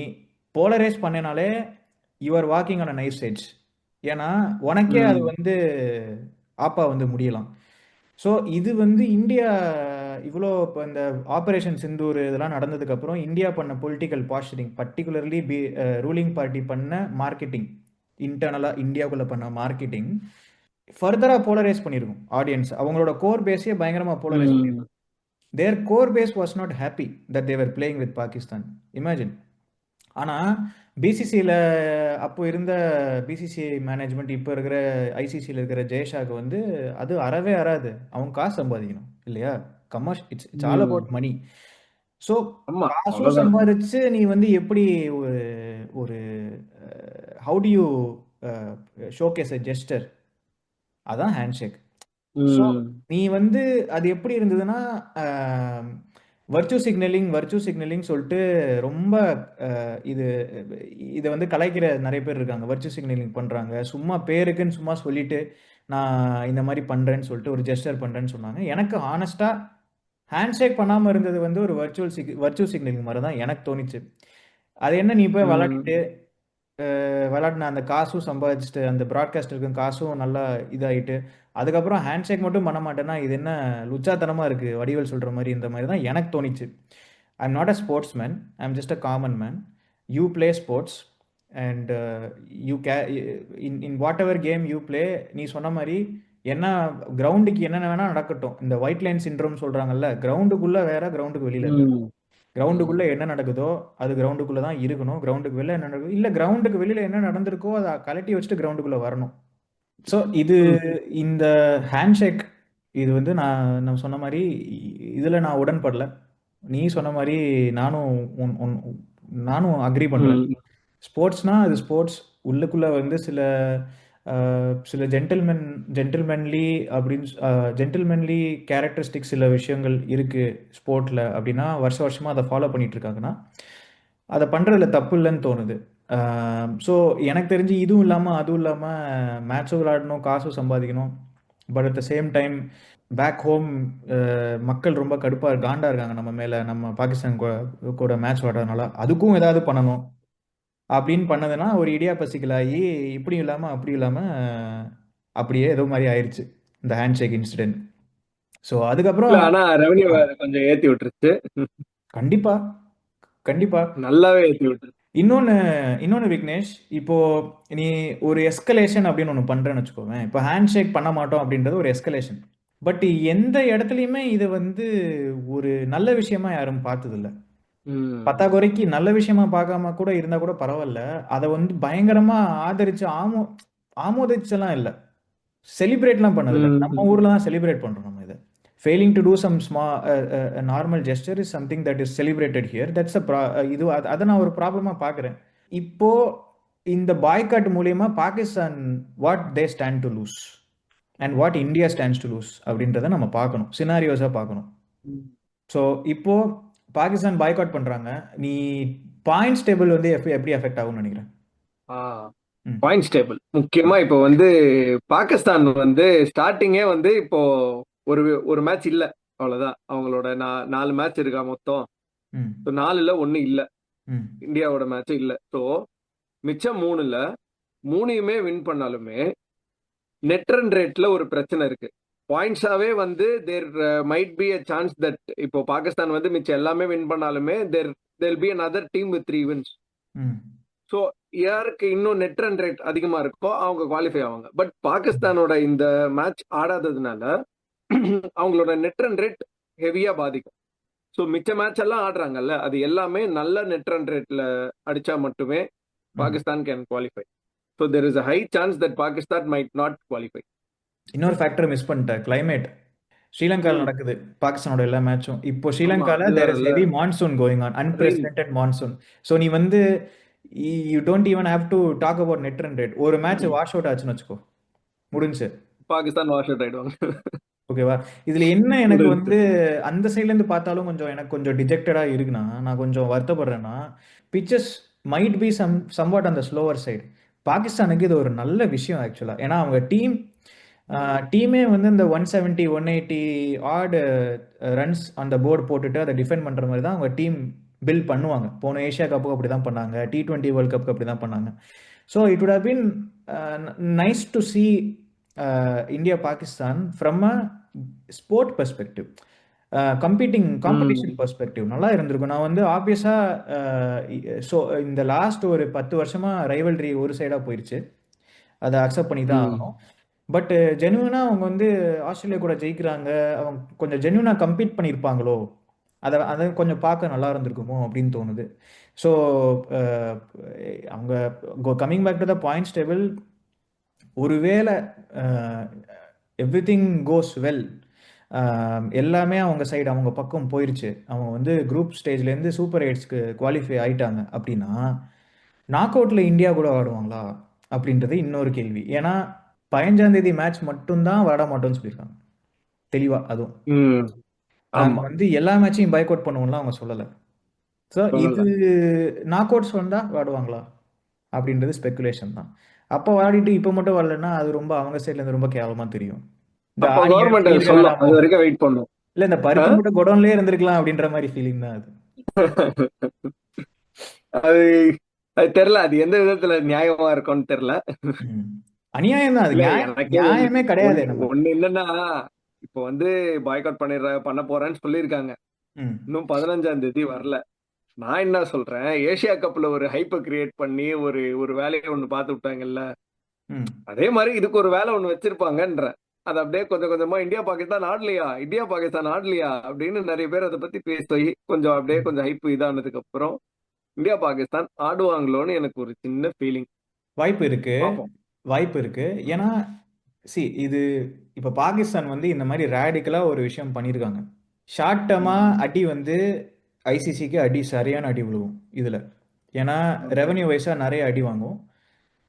போலரைஸ் பண்ணினாலே you are walking on a knife edge. ஏன்னா உனக்கே அது ம். வந்து ஆப்பா வந்து முடியலாம். ஸோ இது வந்து இந்தியா இவ்வளோ இப்போ இந்த ஆப்ரேஷன் சிந்தூர் இதெல்லாம் நடந்ததுக்கப்புறம் இந்தியா பண்ண political posturing, particularly ruling party பண்ண மார்க்கெட்டிங், இன்டர்னலாக இந்தியாவுக்குள்ளே பண்ண மார்க்கெட்டிங் ஃபர்தராக போலரைஸ் பண்ணியிருக்கும் ஆடியன்ஸ். அவங்களோட கோர் பேஸே பயங்கரமாக போலரைஸ் ம். பண்ணியிருக்கும். Their core base was not happy that they were playing with Pakistan. Imagine. ஆனால் பிசிசியில் அப்போ இருந்த பிசிசிஐ மேனேஜ்மெண்ட், இப்போ இருக்கிற ஐசிசியில் இருக்கிற ஜெயஷாக்கு வந்து அது அறவே அறாது. அவங்க காசு சம்பாதிக்கணும் இல்லையா? It's it's all hmm. About money. So ஆமா, காசும் அவ்வளவுதான். சம்பாதிச்சு நீ வந்து எப்படி ஒரு ஒரு how do you showcase a gesture? அதான் ஹேண்ட்ஷேக். So hmm. நீ வந்து அது எப்படி இருந்ததுன்னா, வர்ச்சு சிக்னலிங் சொல்லிட்டு ரொம்ப இது இதை வந்து கலாய்க்கிற நிறைய பேர் இருக்காங்க. வர்ச்சு சிக்னலிங் பண்ணுறாங்க, சும்மா பேருக்குன்னு சும்மா சொல்லிட்டு நான் இந்த மாதிரி பண்ணுறேன்னு சொல்லிட்டு ஒரு ஜெஸ்டர் பண்ணுறேன்னு சொன்னாங்க. எனக்கு ஆனஸ்ட்டாக ஹேண்ட்ஷேக் பண்ணாமல் இருந்தது வந்து ஒரு வர்ச்சு சிக்னலிங் மாதிரி தான் எனக்கு தோணிச்சு. அது என்ன, நீ போய் விளாடிட்டு ம். விளாட்ன அந்த காசும் சம்பாதிச்சுட்டு அந்த ப்ராட்காஸ்டருக்கும் காசும் நல்லா இதாகிட்டு அதுக்கப்புறம் ஹேண்ட்ஷேக் மட்டும் பண்ண மாட்டேன்னா இது என்ன லுச்சாத்தனமாக இருக்குது, வடிவேல் சொல்கிற மாதிரி. இந்த மாதிரி தான் எனக்கு தோணிச்சு. ஐ am not a sports man, I am just a common man. You play sports and you in what ever game you play. நீ சொன்ன மாதிரி ஏன்னா கிரவுண்டுக்கு என்னென்ன வேணா நடக்கட்டும். இந்த ஒயிட் லைன் சிண்ட்ரோம் சொல்றாங்கல்ல, கிரவுண்டுக்குள்ள வேற, கிரவுண்டுக்கு வெளியில இல்ல. ம். கிரவுண்டுக்குள்ள என்ன நடக்குதோ அது கிரவுண்டுக்குள்ள தான் இருக்கணும். கிரவுண்டுக்கு வெளில என்ன நடக்குது, இல்ல கிரவுண்டுக்கு வெளியில என்ன நடந்திருக்கோ அதை கலட்டி வச்சுட்டு கிரவுண்டுக்குள்ள வரணும். ஸோ இது ம். இந்த ஹேண்ட்ஷேக் இது வந்து நான் சொன்ன மாதிரி இதுல நான் உடன்படல. நீ சொன்ன மாதிரி நானும் நானும் அக்ரி பண்றேன். ம். ஸ்போர்ட்ஸ்னா அது ஸ்போர்ட்ஸ். உள்ளுக்குள்ள வந்து சில சில ஜென்டில்மென்லி அப்படின்னு ஜென்டில்மென்லி கேரக்டரிஸ்டிக்ஸ் சில விஷயங்கள் இருக்கு ஸ்போர்ட்ல அப்படின்னா வருஷமா அதை ஃபாலோ பண்ணிட்டு இருக்காங்கன்னா அதை பண்றதுல தப்பு இல்லைன்னு தோணுது. ஸோ எனக்கு தெரிஞ்சு இதுவும் இல்லாமல் அதுவும் இல்லாமல் மேட்சும் விளையாடணும், காசும் சம்பாதிக்கணும். But at the same time back home மக்கள் ரொம்ப கடுப்பாக காண்டா இருக்காங்க நம்ம மேலே, நம்ம பாகிஸ்தான் கூட மேட்ச் விளையாடுறதுனால அதுக்கும் ஏதாவது பண்ணணும் அப்படின்னு பண்ணதுன்னா ஒரு இடியாப்ப சிக்கலாகி இப்படியும் இல்லாமல் அப்படியும் இல்லாமல் அப்படியே ஏதோ மாதிரி ஆயிடுச்சு இந்த ஹேண்ட்ஷேக் இன்சிடென்ட். ஸோ அதுக்கப்புறம் இல்ல ஆனா ரெவன்யூ கொஞ்சம் ஏத்தி விட்டுருச்சு. கண்டிப்பா கண்டிப்பா நல்லாவே ஏத்தி விட்டுருச்சு. இன்னொன்னு இன்னொன்னு விக்னேஷ், இப்போ நீ ஒரு எஸ்கலேஷன் அப்படின்னு ஒன்று பண்றேன்னு வச்சுக்கோவேன். இப்போ ஹேண்ட் ஷேக் பண்ண மாட்டோம் அப்படின்றது ஒரு எஸ்கலேஷன். பட் எந்த இடத்துலையுமே இது வந்து ஒரு நல்ல விஷயமா யாரும் பார்த்ததில்ல. ம். பத்தாக்குறைக்கு நல்ல விஷயமா பார்க்காம கூட இருந்தா கூட பரவாயில்ல. அதை வந்து பயங்கரமா ஆதரிச்சு ஆமோதிச்செல்லாம் இல்லை, செலிப்ரேட்லாம் பண்ணதில்ல. நம்ம ம். ஊர்ல தான் செலிப்ரேட் பண்றோம் நம்ம இதை. Failing to do some normal gesture is something that is celebrated here. That's இது அதை நான் ஒரு ப்ராப்ளமா பார்க்குறேன். இப்போ இந்த பாய்காட் மூலியமா Pakistan what they stand to lose and what India stands to lose அப்படின்றத நம்ம பார்க்கணும், சினாரியோஸாக பார்க்கணும். ம். ஸோ இப்போ பாகிஸ்தான் பாய்காட் பண்றாங்க, நீ பாயிண்ட்ஸ் டேபிள் வந்து எப்படி அஃபெக்ட் ஆகும்னு நினைக்கிறேன்? ம். பாயிண்ட்ஸ் டேபிள் முக்கியமா இப்போ வந்து பாகிஸ்தான் வந்து ஸ்டார்டிங்கே வந்து இப்போ ஒரு ஒரு மேட்ச் இல்ல, அவ்வளவுதான். அவங்களோட 4 மேட்ச் இருக்கா மொத்தம். ம். ஸோ 4ல 1 இல்ல, ம். இந்தியாவோட மேட்ச் இல்ல. ஸோ மிச்சம் 3ல 3யுமே வின் பண்ணாலுமே நெட் ரன் ரேட்ல ஒரு பிரச்சனை இருக்கு. பாயிண்ட்ஸாவே வந்து there might be a chance that இப்போ பாகிஸ்தான் வந்து மிச்சம் எல்லாமே வின் பண்ணாலுமே there be another team with 3 wins. Hmm. So யாருக்கு இன்னும் நெட் ரன் ரேட் அதிகமா இருக்கோ அவங்க குவாலிஃபை ஆவாங்க. பட் பாகிஸ்தானோட இந்த மேட்ச் ஆடாததுனால அவங்களோட நெட் ரன் ரேட் ஹெவியா பாதிக்கும். ஸோ மிச்ச மேட்ச் எல்லாம் ஆடுறாங்கல்ல, அது எல்லாமே நல்ல நெட் ரன் ரேட்ல அடிச்சா மட்டுமே ம். Pakistan can qualify. So there is a high chance that Pakistan might not qualify. இன்னொரு ஃபேக்டர் மிஸ் பண்ணிட்டேன், கிளைமேட். ஸ்ரீலங்காவில் ம். நடக்குது பாகிஸ்தானோட எல்லா மேட்சும். இப்போ ஆமா, ஸ்ரீலங்கால அது தேர் இஸ் வேறல்ல. Heavy monsoon going on, rain. Unprecedented monsoon. So நீ வந்து you don't even have to talk about net run rate. ஒரு மேட்ச் வாஷ் அவுட் ஆச்சுன்னு வச்சுக்கோ, முடிஞ்சு. பாகிஸ்தான் வாஷ் அவுட் ஆயிடுவாங்க. ஓகேவா? இதுல என்ன எனக்கு முடிஞ்சு. வந்து அந்த சைட்ல இருந்து பார்த்தாலும் கொஞ்சம் எனக்கு கொஞ்சம் டிஜெக்டடா இருக்குன்னா, நான் கொஞ்சம் வருத்தப்படுறேன்னா, pitches might be somewhat on the slower side. பாகிஸ்தானுக்கு இது ஒரு நல்ல விஷயம் ஆக்சுவலா. ஏன்னா அவங்க டீமே வந்து இந்த 170 180 ஆட் ரன்ஸ் அந்த போர்டு போட்டுட்டு அதை டிஃபெண்ட் பண்ற மாதிரி தான் அவங்க டீம் பில்ட் பண்ணுவாங்க. போன ஏஷியா கப்புக்கு அப்படி தான் பண்ணாங்க, T20 வேர்ல்ட் கப்புக்கு அப்படி தான் பண்ணாங்க. So it would have been nice to see India Pakistan from a sport perspective, competition ம். பெர்ஸ்பெக்டிவ் நல்லா இருந்திருக்கும். நான் வந்து ஆப்வியஸா ஸோ இந்த லாஸ்ட் ஒரு 10 வருஷமா ரைவல்ரி ஒரு சைடா போயிருச்சு, அதை அக்செப்ட் பண்ணி தான் ம். ஆகணும். பட் ஜெனுவனா அவங்க வந்து ஆஸ்திரேலியா கூட ஜெயிக்கிறாங்க, அவங்க கொஞ்சம் ஜெனுவனா கம்பீட் பண்ணியிருப்பாங்களோ, அதை அதை கொஞ்சம் பார்க்க நல்லா இருந்திருக்குமோ அப்படின்னு தோணுது. ஸோ அவங்க coming back to the points table, ஒருவேளை எவ்ரிதிங் கோஸ் வெல், எல்லாமே அவங்க சைடு அவங்க பக்கம் போயிருச்சு, அவங்க வந்து குரூப் ஸ்டேஜ்லேருந்து சூப்பர் எயிட்ஸ்க்கு குவாலிஃபை ஆயிட்டாங்க அப்படின்னா, நாக் அவுட்டில் இந்தியா கூட ஆடுவாங்களா அப்படின்றது இன்னொரு கேள்வி. ஏன்னா 15ஆம் தேதி மேட்ச் மட்டும்தான் விளாட மாட்டோம்னு சொல்லியிருக்காங்க தெளிவா. அதுவும் ம். நாங்க ஆமா, வந்து எல்லா மேட்சையும் பைக் அவுட் பண்ணுவோம்லாம் அவங்க சொல்லலை. ஸோ இது சொல்லல. நாக் அவுட்ஸ் வந்தா விளாடுவாங்களா அப்படின்றது ஸ்பெகுலேஷன் தான். அப்போ விளையாடிட்டு இப்போ மட்டும் வரலன்னா அது ரொம்ப அவங்க சைட்ல இருந்து ரொம்ப கேவலமா தெரியும். இந்த அப்போ ஆணி கவர்மெண்ட் அடிச்சுட்டே அது இருக்க சொல்லும், வேணாமோ, அது வரைக்கும் வெயிட் பண்ணும். இல்ல இந்த ஆ? பருத்தி மூட்டை குடோன்லயே இருந்திருக்கலாம் அப்படின்ற மாதிரி ஃபீலிங் தான் அது. அது அது தெரியல, அது எந்த விதத்துல நியாயமா இருக்கும்னு தெரியல. ம். அநியாயம் தான் அது, இல்ல எனக்கே ஒண்ணு நியாயமே கிடையாது ஒண்ணு நம்ம. ஒண்ணு என்னன்னா, இப்போ வந்து பாய்காட் பண்ண போறேன்னு சொல்லியிருக்காங்க. ம். இன்னும் 15ஆம் தேதி வரல. நான் என்ன சொல்றேன், ஏசியா கப்ல ஒரு ஹைப்பை கிரியேட் பண்ணி ஒரு ஒரு வேலையை ஒண்ணு பார்த்து விட்டாங்கல்ல, ம். அதே மாதிரி இதுக்கு ஒரு வேலை ஒண்ணு வச்சிருப்பாங்கன்றேன். அது அப்படியே கொஞ்சம் கொஞ்சமா இந்தியா பாகிஸ்தான் ஆடலையா, இந்தியா பாகிஸ்தான் ஆடலையா அப்படின்னு நிறைய பேர் அதை பத்தி பேசி கொஞ்சம் அப்படியே கொஞ்சம் ஹைப் இதானதுக்கு அப்புறம் இந்தியா பாகிஸ்தான் ஆடுவாங்களோன்னு எனக்கு ஒரு சின்ன ஃபீலிங். வாய்ப்பு இருக்கு, பார்ப்போம். வாய்ப்பு இருக்கு. ஏன்னா இது இப்ப பாகிஸ்தான் வந்து இந்த மாதிரி ரேடிக்கலா ஒரு விஷயம் பண்ணியிருக்காங்க. ஷார்ட் டேர்மா ம். அடி வந்து ஐசிசிக்கு அடி சரியான அடி விழுவும் இதுல. ஏன்னா ஓகே. ரெவன்யூ வைஸா நிறைய அடி வாங்கும்.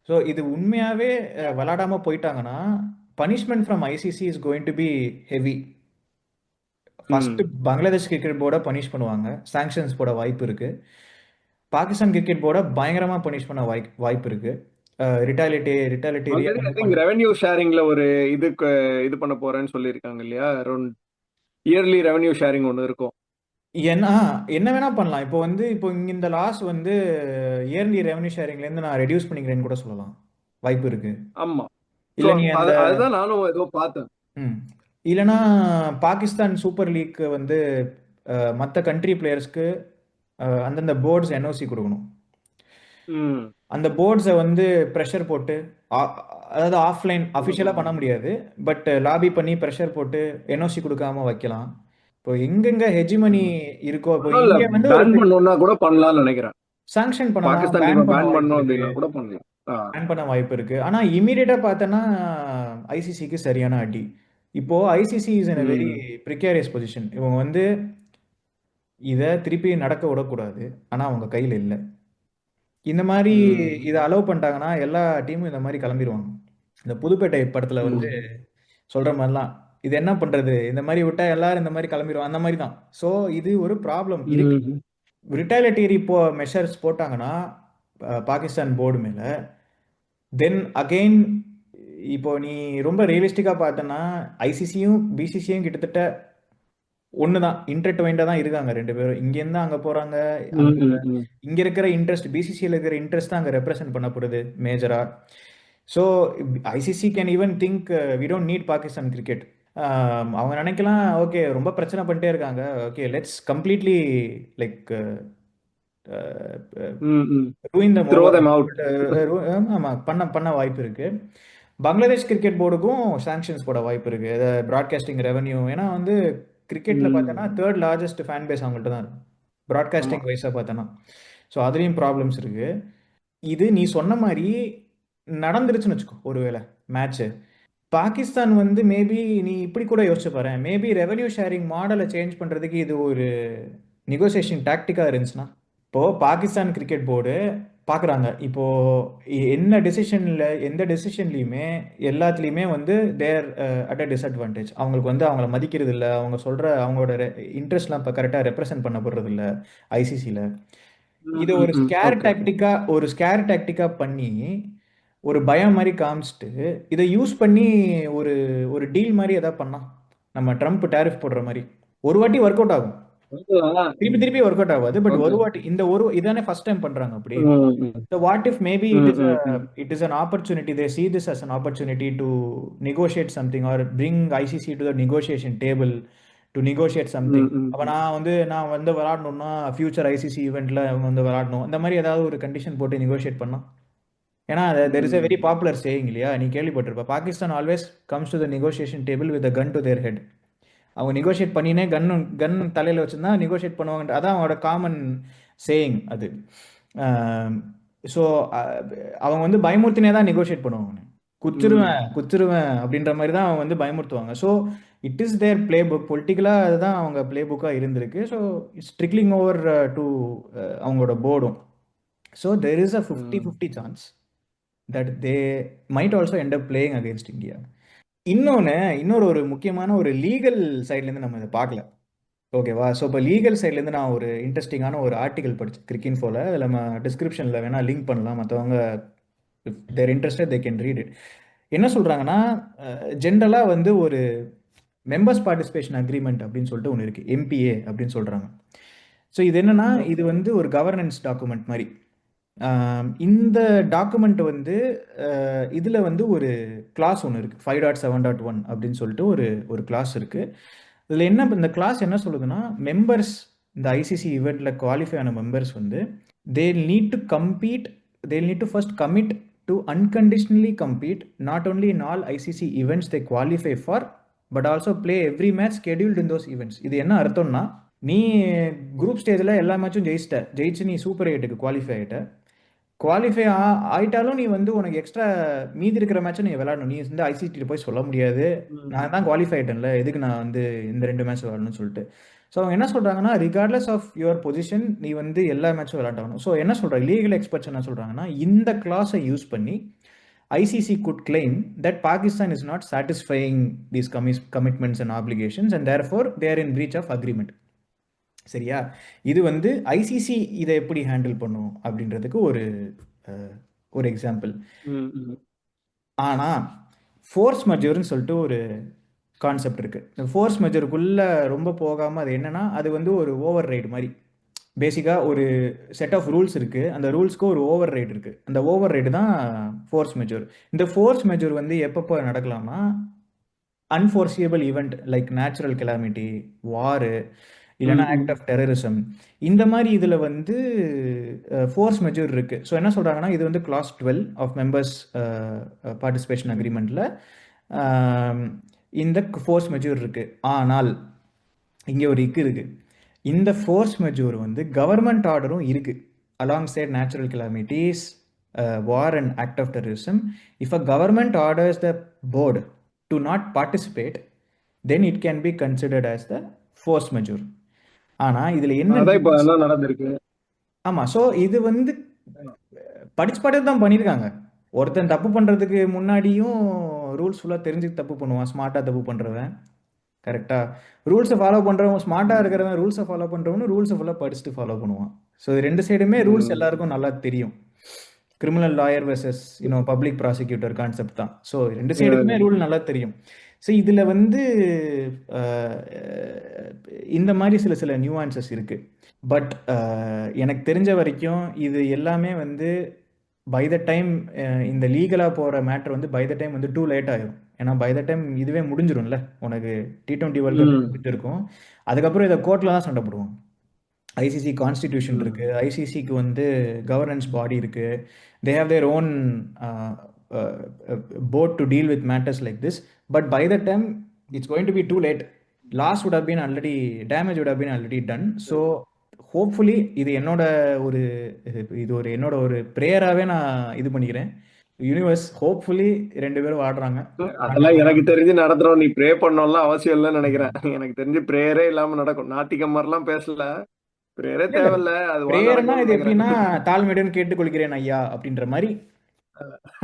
ஸோ இது உண்மையாவே விளாடாம போயிட்டாங்கன்னா punishment from ICC is going to be heavy. First hmm. Bangladesh cricket போர்டை பனிஷ் பண்ணுவாங்க, சாங்ஷன்ஸ் போட வாய்ப்பு இருக்கு. பாகிஸ்தான் கிரிக்கெட் போர்டை பயங்கரமா பனிஷ் பண்ண வாய்ப்பு இருக்கு. ரிட்டாலிட்டேரியா ஆல்ரெடி ஐ வந்து திங்க் ரெவென்யூ ஷேரிங்ல ஒரு இதுக்கு இது பண்ண போறேன்னு சொல்லியிருக்காங்க இல்லையா? அரௌண்ட் இயர்லி ரெவென்யூ ஷேரிங் ஒன்று இருக்கும். ஏன்னா என்ன வேணா பண்ணலாம். இப்போ வந்து இப்போ இங்க இந்த லாஸ் வந்து இயர்லி ரெவன்யூ ஷேரிங்ல இருந்து நான் ரெடியூஸ் பண்ணிக்கிறேன்னு கூட சொல்லலாம், வாய்ப்பு இருக்கு. ஆமா. ஸோ இல்ல நீ அந்த அதுதான் நானும் ஏதோ பார்த்தேன். ம் இல்லைன்னா பாகிஸ்தான் சூப்பர் லீக் வந்து மற்ற கண்ட்ரி பிளேயர்ஸ்க்கு அந்தந்த போர்ட்ஸ் என்ஓசி கொடுக்கணும். ம். அந்த போர்ட்ஸை வந்து ப்ரெஷர் போட்டு ஆ- அதாவது ஆஃப்லைன் அஃபிஷியலாக பண்ண ம். முடியாது, பட் லாபி பண்ணி ப்ரெஷர் போட்டு என்ஓசி கொடுக்காம வைக்கலாம். இப்போ எங்கெங்க ஹெஜிமனி ம். இருக்கோ, இப்போ ஒன்றும் இல்ல, இந்தியா வந்து ஒரு பேன் பண்ணணும்னா கூட பண்ணலாம்னு நினைக்கிறேன். சாங்ஷன் பண்ணலாம், பாகிஸ்தான் பேன் டீமை பண்ண பேன் வாய்ப்பு பண்ணோம் இருக்கு. அப்படின்னா கூட பண்ணலாம். பேன் பண்ண வாய்ப்பு இருக்கு. ஆனா இமீடியட்டா பார்த்தோன்னா ஐசிசிக்கு சரியான அடி. இப்போ ICC is in a very hmm. Precarious position. இவங்க வந்து இதை திருப்பி நடக்க விடக்கூடாது, ஆனா அவங்க கையில் இல்லை. இந்த மாதிரி ம். இதை அலோவ் பண்ணிட்டாங்கன்னா எல்லா டீமும் இந்த மாதிரி கிளம்பிடுவாங்க. இந்த புதுப்பேட்டை படத்துல வந்து ம். சொல்ற மாதிரிலாம், இது என்ன பண்றது, இந்த மாதிரி விட்டா எல்லாரும் இந்த மாதிரி கிளம்பிடுவாங்க, அந்த மாதிரி தான். ஸோ இது ஒரு ப்ராப்ளம் இருக்கு. ம். ரிட்டாலிட்டரி மெஷர்ஸ் போட்டாங்கன்னா பாகிஸ்தான் போர்டு மேல, தென் அகெயின் இப்போ நீ ரொம்ப ரியலிஸ்டிக்காக பார்த்தனா ஐசிசியும் பிசிசியும் கிட்டத்தட்ட ஒன்று தான், இன்டர்ட்வைண்டாக தான் இருக்காங்க ரெண்டு பேரும். இங்கேருந்து அங்கே போகிறாங்க, ம். அங்கே ம். ம். இங்கே இருக்கிற இன்ட்ரெஸ்ட், பிசிசியில் இருக்கிற இன்ட்ரெஸ்ட் தான் அங்கே ரெப்ரசென்ட் பண்ணப்படுது மேஜராக. So ICC can even think we don't need Pakistan cricket. அவங்க நினைக்கலாம், ஓகே ரொம்ப பிரச்சனை பண்ணிட்டே இருக்காங்க, ஓகே லெட்ஸ் கம்ப்ளீட்லி லைக் ம். ம். ரூயின் தம் த்ரோ ஓவர். Them out. ஆமாம், பண்ண பண்ண வாய்ப்பு இருக்கு. பங்களாதேஷ் கிரிக்கெட் போர்டுக்கும் சாங்ஷன்ஸ் போட வாய்ப்பு இருக்கு, ப்ராட்காஸ்டிங் ரெவன்யூ. ஏன்னா வந்து கிரிக்கெட்ல பார்த்தோன்னா ம். தேர்ட் லார்ஜஸ்ட் ஃபேன் பேஸ் அவங்கள்ட்ட தான் இருக்கும், ஆமா. ப்ராட்காஸ்டிங் வைஸாக பார்த்தோன்னா. ஸோ அதுலேயும் ப்ராப்ளம்ஸ் இருக்கு. இது நீ சொன்ன மாதிரி நடந்துருச்சுன்னு வச்சுக்கோ, ஒருவேளை மேட்ச்சு பாகிஸ்தான் வந்து மேபி நீ இப்படி கூட யோசிச்சு பாரு, மேபி ரெவென்யூ ஷேரிங் மாடலை சேஞ்ச் பண்ணுறதுக்கு இது ஒரு நெகோசியேஷன் டாக்டிக்காக இருந்துச்சுன்னா. இப்போது பாகிஸ்தான் கிரிக்கெட் போர்டு பார்க்குறாங்க, இப்போது என்ன டெசிஷனில், எந்த டெசிஷன்லையுமே எல்லாத்துலேயுமே வந்து தேர் அட் அ டிஸ்அட்வான்டேஜ். அவங்களுக்கு வந்து அவங்கள மதிக்கிறது இல்லை, அவங்க சொல்கிற அவங்களோட இன்ட்ரெஸ்ட்லாம் இப்போ கரெக்டாக ரெப்ரசென்ட் பண்ணப்படுறது இல்லை ஐசிசியில். ம். இதை ம். ஒரு ம். Scare okay. டாக்டிக்காக பண்ணி ஒரு பயம் மாதிரி காமிச்சிட்டு இதை யூஸ் பண்ணி ஒரு ஒரு டீல் மாதிரி எதாவது பண்ணா, நம்ம ட்ரம்ப் டேரிஃப் போடுற மாதிரி ஒரு வாட்டி ஒர்க் அவுட் ஆகும், திருப்பி திருப்பி ஒர்க் அவுட் ஆகாது, பட் ஒரு ஓகே. வாட்டி இந்த ஒரு இதானே ஃபர்ஸ்ட் டைம் பண்றாங்க அப்படி. ம். ம். So what if maybe ம். ம். ம். it is an opportunity, they see this as an opportunity to negotiate something or bring ICC to the negotiation table to negotiate something. ம். ம். அப்போ ம். நான் வந்து விளாடணும்னா ஃபியூச்சர் ஐசிசி ஈவெண்ட்ல வந்து விளாடணும், அந்த மாதிரி ஏதாவது ஒரு கண்டிஷன் போட்டு நெகோஷியேட் பண்ணா. ஏன்னா there is a very hmm. Popular saying இல்லையா, நீ கேள்விப்பட்டிருப்ப, Pakistan always comes to the negotiation table with a gun to their head. அவங்க நெகோஷியேட் பண்ணினே கன் தலையில் வச்சுருந்தா நெகோஷியேட் பண்ணுவாங்க, அதான் அவங்களோட காமன் சேயிங் அது. ஸோ அவங்க வந்து பயமுறுத்தினே தான் நெகோஷியேட் பண்ணுவாங்க, ம். குச்சிருவேன் அப்படின்ற மாதிரி தான் அவங்க வந்து பயமுறுத்துவாங்க. So it is their playbook, பொலிட்டிக்கலாக அதுதான் அவங்க பிளே புக்காக இருந்திருக்கு. So it's trickling over to அவங்களோட போர்டும். So there is a 50-50 hmm. Chance that they might also end up playing against India. இன்னொரு ஒரு முக்கியமான ஒரு லீகல் சைட்லேருந்து நம்ம இதை பார்க்கல, ஓகேவா? ஸோ இப்போ லீகல் சைட்லேருந்து நான் ஒரு இன்ட்ரெஸ்டிங்கான ஒரு ஆர்டிகல் படித்தேன் கிரிக்கின்ஃபோல, அதில் நம்ம டிஸ்கிரிப்ஷனில் வேணால் லிங்க் பண்ணலாம், மற்றவங்க if they're interested they can read it. என்ன சொல்கிறாங்கன்னா, ஜென்ரலாக வந்து ஒரு மெம்பர்ஸ் பார்ட்டிசிபேஷன் அக்ரிமெண்ட் அப்படின்னு சொல்லிட்டு ஒன்று இருக்குது, எம்பிஏ அப்படின்னு சொல்கிறாங்க. ஸோ இது என்னென்னா, இது ஓகே. வந்து ஒரு கவர்னன்ஸ் டாக்குமெண்ட் மாதிரி. இந்த டாக்குமெண்ட் வந்து இதில் வந்து ஒரு கிளாஸ் ஒன்று இருக்குது, 5.7.1 அப்படின்னு சொல்லிட்டு ஒரு ஒரு கிளாஸ் இருக்குது. இதில் என்ன, இந்த கிளாஸ் என்ன சொல்லுதுன்னா, மெம்பர்ஸ் இந்த ஐசிசி ஈவெண்ட்டில் குவாலிஃபை ஆன மெம்பர்ஸ் வந்து they need to compete, they need to first commit to unconditionally compete not only in all ICC events they qualify for, but also play every match scheduled in those events. இது என்ன அர்த்தம்னா, நீ group ஸ்டேஜில் எல்லா மேட்சும் ஜெயிச்சு நீ super எயிட்டுக்கு குவாலிஃபை ஆகிட்ட. குவாலிஃபை ஆயிட்டாலும் நீ வந்து உனக்கு எக்ஸ்ட்ரா மீதி இருக்கிற மேட்சை நீ விளையாடணும். நீ வந்து ஐசிடி போய் சொல்ல முடியாது, நான் தான் குவாலிஃபை ஆயிட்டேன்ல, எதுக்கு நான் வந்து இந்த 2 மேட்ச் விளையாடணும்னு சொல்லிட்டு. ஸோ அவங்க என்ன சொல்கிறாங்கன்னா, ரிகார்ட்லெஸ் ஆஃப் யுவர் பொசிஷன் நீ வந்து எல்லா மேட்சும் விளையாடணும். ஸோ என்ன சொல்கிறாங்க, லீகல் எக்ஸ்பர்ட்ஸ் என்ன சொல்கிறாங்கன்னா, இந்த கிளாஸை யூஸ் பண்ணி ICC could claim that Pakistan is not satisfying these commitments and obligations and therefore they are in breach of agreement. சரியா? இது வந்து ஐசிசி இதை எப்படி ஹேண்டில் பண்ணும் அப்படின்றதுக்கு ஒரு எக்ஸாம்பிள். ஆனால் ஃபோர்ஸ் மெஜர்னு சொல்லிட்டு ஒரு கான்செப்ட் இருக்குது. இந்த ஃபோர்ஸ் மெஜருக்குள்ளே ரொம்ப போகாமல் அது என்னென்னா, அது வந்து ஒரு ஓவர் ரைடு மாதிரி. பேசிக்காக ஒரு செட் ஆஃப் ரூல்ஸ் இருக்குது, அந்த ரூல்ஸ்க்கு ஒரு ஓவர் ரைடு இருக்குது. அந்த ஓவர் ரைடு தான் ஃபோர்ஸ் மெஜர். இந்த ஃபோர்ஸ் மெஜர் வந்து எப்பப்போ நடக்கலாமா, அன்ஃபோர்சியபிள் ஈவெண்ட் லைக் நேச்சுரல் கெலாமிட்டி, வாரு, இல்லைனா ஆக்ட் ஆஃப் டெரரிசம், இந்த மாதிரி இதில் வந்து ஃபோர்ஸ் மெஜர் இருக்குது. ஸோ என்ன சொல்கிறாங்கன்னா, இது வந்து கிளாஸ் 12 ஆஃப் மெம்பர்ஸ் பார்ட்டிசிபேஷன் அக்ரிமெண்ட்டில் இந்த ஃபோர்ஸ் மெஜர் இருக்குது. ஆனால் இங்கே ஒரு இருக்குது, இந்த ஃபோர்ஸ் மெஜூர் வந்து கவர்மெண்ட் ஆர்டரும் இருக்குது. Alongside natural calamities, war and act of terrorism, if a government orders the board to not participate, then it can be considered as the force majeure. ஆனால் இதில் என்ன நடந்திருக்கு? ஆமாம், ஸோ இது வந்து படிச்சு தான் பண்ணியிருக்காங்க. ஒருத்தன் தப்பு பண்ணுறதுக்கு முன்னாடியும் ரூல்ஸ் ஃபுல்லாக தெரிஞ்சு தப்பு பண்ணுவான், ஸ்மார்ட்டாக தப்பு பண்ணுறவன். கரெக்டாக ரூல்ஸை ஃபாலோ பண்ணுறவன், ஸ்மார்ட்டாக இருக்கிறவன் ரூல்ஸை ஃபாலோ பண்ணுறவனு ரூல்ஸை ஃபுல்லாக படிச்சுட்டு ஃபாலோ பண்ணுவான். ஸோ இது 2 சைடுமே ரூல்ஸ் எல்லாருக்கும் நல்லா தெரியும். Criminal lawyer versus public prosecutor concept தான். ஸோ 2 சைடுக்குமே ரூல் நல்லா தெரியும். ஸோ இதில் வந்து இந்த மாதிரி சில நியூஆன்சஸ் இருக்குது. பட் எனக்கு தெரிஞ்ச வரைக்கும் இது எல்லாமே வந்து பை த டைம் இந்த லீகலாக போகிற மேட்ரு வந்து பை த டைம் வந்து டூ லேட் ஆகிடும். ஏன்னா பை த டைம் இதுவே முடிஞ்சிடும்ல, உனக்கு T20 வேர்ல்டு கப் முடிஞ்சிட்டு இருக்கும். அதுக்கப்புறம் இதை கோர்ட்டில் தான் சண்டை போடுவோம். ஐசிசி கான்ஸ்டிடியூஷன் இருக்குது, ஐசிசிக்கு வந்து கவர்னன்ஸ் பாடி இருக்குது, they have their own board to deal with matters like this. But by the time it's going to be too late. Loss would have been already, damage would have been already done. So hopefully இது என்னோட ஒரு ப்ரேயராகவே நான் இது பண்ணிக்கிறேன். Universe hopefully 2 பேரும் ஆடுறாங்க. அதெல்லாம் எனக்கு தெரிஞ்சு நடத்துறோம். நீ ப்ரே பண்ணோம்லாம் அவசியம் இல்லைன்னு நினைக்கிறேன். எனக்கு தெரிஞ்சு ப்ரேயரே இல்லாம நடக்கும். நாத்திகம் மாதிரிலாம் பேசல, ப்ரேயரே தேவையில்ல. அது ப்ரேயர்னா இது எப்படின்னா, தாழ்மையுடன் கேட்டுக்கொள்கிறேன் ஐயா அப்படின்ற மாதிரி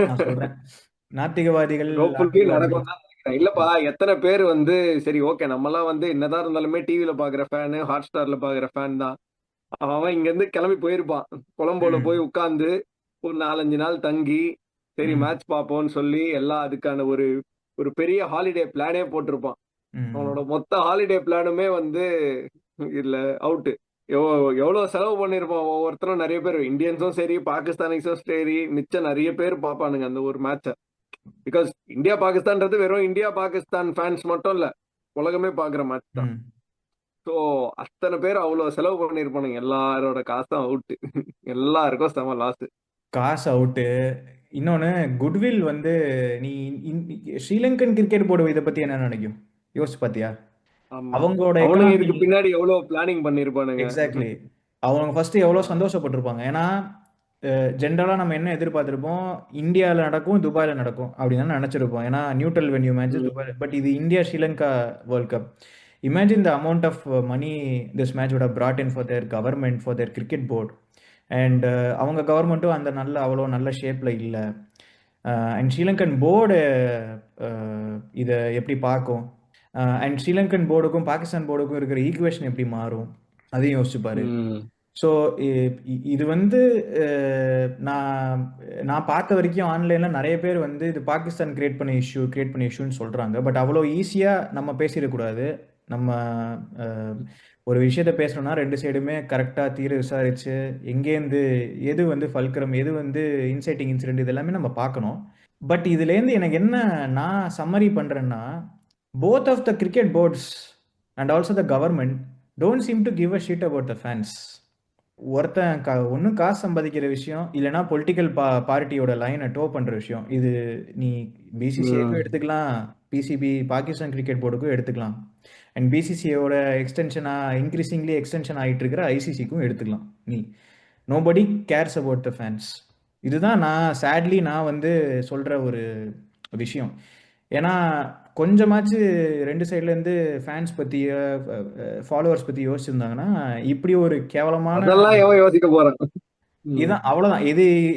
நான் சொல்றேன். நாத்திகவாதிகள் நடக்கும் தான். இல்லப்பா, எத்தனை பேர் வந்து சரி ஓகே, நம்மலாம் வந்து என்னதான் இருந்தாலுமே டிவில பாக்குற ஃபேனு, ஹாட் ஸ்டார்ல பாக்குற ஃபேன் தான். அவன் இங்க இருந்து கிளம்பி போயிருப்பான், கொலம்போல போய் உட்கார்ந்து ஒரு 4-5 நாள் தங்கி சரி மேட்ச் பார்ப்போம்னு சொல்லி எல்லாம் அதுக்கான ஒரு பெரிய ஹாலிடே பிளானே போட்டிருப்பான். அவனோட மொத்த ஹாலிடே பிளானுமே வந்து இல்ல அவுட்டு. எவ்வளவு செலவு பண்ணிருப்பான் ஒவ்வொருத்தரும். நிறைய பேர் இந்தியன்ஸும் சரி, பாகிஸ்தானிஸும் சரி, மிச்சம் நிறைய பேர் பார்ப்பானுங்க அந்த ஒரு மேட்சை. பிகாஸ் இந்தியா பாகிஸ்தான்றது வெறும் இந்தியா பாகிஸ்தான் ஃபேன்ஸ் மட்டும் இல்ல, உலகமே பாக்குற மேட்ச் தான். ஸோ அத்தனை பேர் அவ்வளவு செலவு பண்ணிருப்பானுங்க. எல்லாரோட காசும் அவுட்டு, எல்லாருக்கும் செம லாஸ், காசு அவுட்டு. இன்னொன்னு குட்வில் வந்து நீ ஸ்ரீலங்கன் கிரிக்கெட் போர்டு இதை பத்தி என்ன நினைக்கும், யோசிச்சு பாத்தியா? அவங்களோட இதுக்கு பின்னாடி எவ்வளவு பிளானிங் பண்ணிருப்பானுங்க. எக்ஸாக்ட்லி, அவங்க ஃபர்ஸ்ட் எவ்வளவு சந்தோஷப்பட்டிருப்பாங்க. ஏன்னா ஜென்ரலாக நம்ம என்ன எதிர்பார்த்துருப்போம், இந்தியாவில் நடக்கும், துபாயில் நடக்கும் அப்படின்னு தான் நினச்சிருப்போம். ஏன்னா neutral venue matches Dubai. But இது India Sri Lanka world cup. Imagine the amount of money this match would have brought in for their government, for their cricket board. And அவங்க கவர்மெண்ட்டும் அந்த அவ்வளோ நல்ல ஷேப்பில் இல்லை. அண்ட் ஸ்ரீலங்கன் போர்டு இதை எப்படி பார்க்கும், அண்ட் ஸ்ரீலங்கன் போர்டுக்கும் பாகிஸ்தான் போர்டுக்கும் இருக்கிற ஈக்குவேஷன் எப்படி மாறும், அதையும் யோசிச்சுப்பாரு. ஸோ இது வந்து நான் பார்த்த வரைக்கும் ஆன்லைனில் நிறைய பேர் வந்து இது பாகிஸ்தான் கிரியேட் பண்ண இஷ்யூன்னு சொல்கிறாங்க. பட் அவ்வளோ ஈஸியாக நம்ம பேசிடக்கூடாது. நம்ம ஒரு விஷயத்த பேசணும்னா 2 சைடுமே கரெக்டாக தீர விசாரித்து எங்கேருந்து எது வந்து ஃபல்கரம், எது வந்து இன்சைட்டிங் இன்சிடென்ட், இது எல்லாமே நம்ம பார்க்கணும். பட் இதுலேருந்து எனக்கு என்ன நான் சம்மரி பண்ணுறேன்னா, both of the cricket boards and also the government don't seem to give a shit about the fans. ஒருத்தன் ஒன்றும் காசு சம்பாதிக்கிற விஷயம் இல்லைன்னா பொலிட்டிக்கல் பார்ட்டியோட லைனை டோ பண்ணுற விஷயம். இது நீ பிசிசிஐக்கும் ம். எடுத்துக்கலாம், பிசிபி பாகிஸ்தான் கிரிக்கெட் போர்டுக்கும் எடுத்துக்கலாம், அண்ட் பிசிசிஐயோட எக்ஸ்டென்ஷனாக இன்க்ரீசிங்லி எக்ஸ்டென்ஷன் ஆகிட்டு இருக்கிற ஐசிசிக்கும் எடுத்துக்கலாம். நீ nobody CARES about the fans. இதுதான் நான் வந்து சொல்கிற ஒரு விஷயம். ஏன்னா கொஞ்சமாச்சு ரெண்டு சைட்லேருந்து ஃபேன்ஸ் பற்றி ஃபாலோவர்ஸ் பற்றி யோசிச்சிருந்தாங்கன்னா இப்படி ஒரு கேவலமான அதெல்லாம் எவன் யோசிக்க போறான்? ம். இதான் அவ்வளோதான்.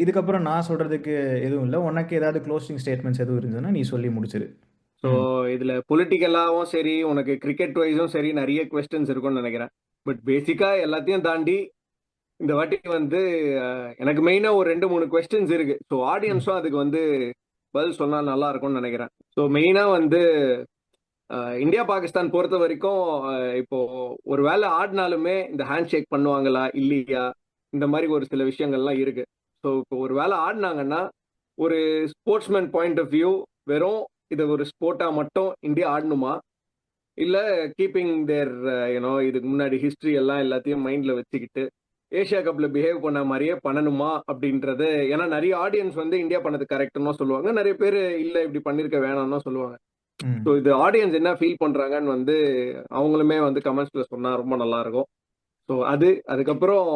இதுக்கப்புறம் நான் சொல்கிறதுக்கு எதுவும் இல்லை. உனக்கு ஏதாவது க்ளோசிங் ஸ்டேட்மெண்ட்ஸ் எதுவும் இருந்ததுன்னா நீ சொல்லி முடிச்சிரு. ஸோ ம். இதுல பொலிட்டிக்கலாவும் சரி, உனக்கு கிரிக்கெட் வைஸும் சரி நிறைய கொஸ்டின்ஸ் இருக்கும்னு நினைக்கிறேன். பட் பேசிக்கா எல்லாத்தையும் தாண்டி இந்த வாட்டி வந்து எனக்கு மெயினா ஒரு 2-3 கொஸ்டின்ஸ் இருக்கு. ஸோ ம். ஆடியன்ஸும் அதுக்கு வந்து பதில் சொன்னா நல்லா இருக்கும்னு நினைக்கிறேன். ஸோ மெயினா வந்து இந்தியா பாகிஸ்தான் பொறுத்த வரைக்கும் இப்போ ஒரு வேளை ஆடினாலுமே இந்த ஹேண்ட் ஷேக் பண்ணுவாங்களா இல்லையா, இந்த மாதிரி ஒரு சில விஷயங்கள்லாம் இருக்கு. ஸோ இப்போ ஒரு வேளை ஆடினாங்கன்னா ஒரு ஸ்போர்ட்ஸ்மேன் பாயிண்ட் ஆஃப் வியூ வெறும் இது ஒரு ஸ்போர்ட்டா மட்டும் இந்தியா ஆடணுமா, இல்ல கீப்பிங் தேர் இதுக்கு முன்னாடி ஹிஸ்டரி எல்லாம் எல்லாத்தையும் மைண்ட்ல வச்சுக்கிட்டு ஏஷியா கப்ல பிஹேவ் பண்ண மாதிரியே பண்ணணுமா அப்படின்றது. ஏன்னா நிறைய ஆடியன்ஸ் வந்து இந்தியா பண்ணது கரெக்ட்னு சொல்லுவாங்க, நிறைய பேர் இல்ல இப்படி பண்ணிருக்க வேணாம்னு சொல்லுவாங்க. ஸோ ம். இது ஆடியன்ஸ் என்ன ஃபீல் பண்றாங்கன்னு வந்து அவங்களுமே வந்து கமெண்ட்ஸ்ல சொன்னா ரொம்ப நல்லா இருக்கும். ஸோ அதுக்கப்புறம்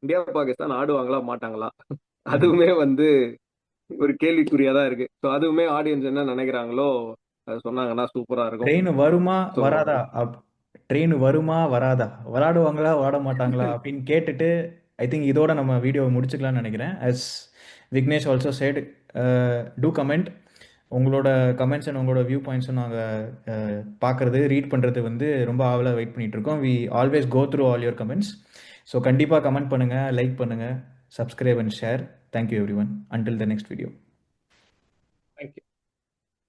இந்தியா பாகிஸ்தான் ஆடுவாங்களா மாட்டாங்களா, ம். அதுவுமே வந்து ஒரு கேள்விக்குறியா தான் இருக்கு. ஸோ அதுவுமே ஆடியன்ஸ் என்ன நினைக்கிறாங்களோ அது சொன்னாங்கன்னா சூப்பரா இருக்கும். ட்ரெயின் வருமா ஸோ வராதா ட்ரெயின் வருமா வராதா, விளாடுவாங்களா விளாட மாட்டாங்களா அப்படின்னு கேட்டுட்டு ஐ திங்க் இதோட நம்ம வீடியோவை முடிச்சுக்கலாம்னு நினைக்கிறேன். As Vignesh also said, do comment. உங்களோட கமெண்ட்ஸ் அண்ட் உங்களோட வியூ பாயிண்ட்ஸும் நாங்கள் பார்க்குறது ரீட் பண்ணுறது வந்து ரொம்ப ஆவலாக வெயிட் பண்ணிட்டு இருக்கோம். We always go through all your comments. So கண்டிப்பாக கமெண்ட் பண்ணுங்கள், லைக் பண்ணுங்கள், subscribe and share. Thank you everyone. Until the next video. Thank you.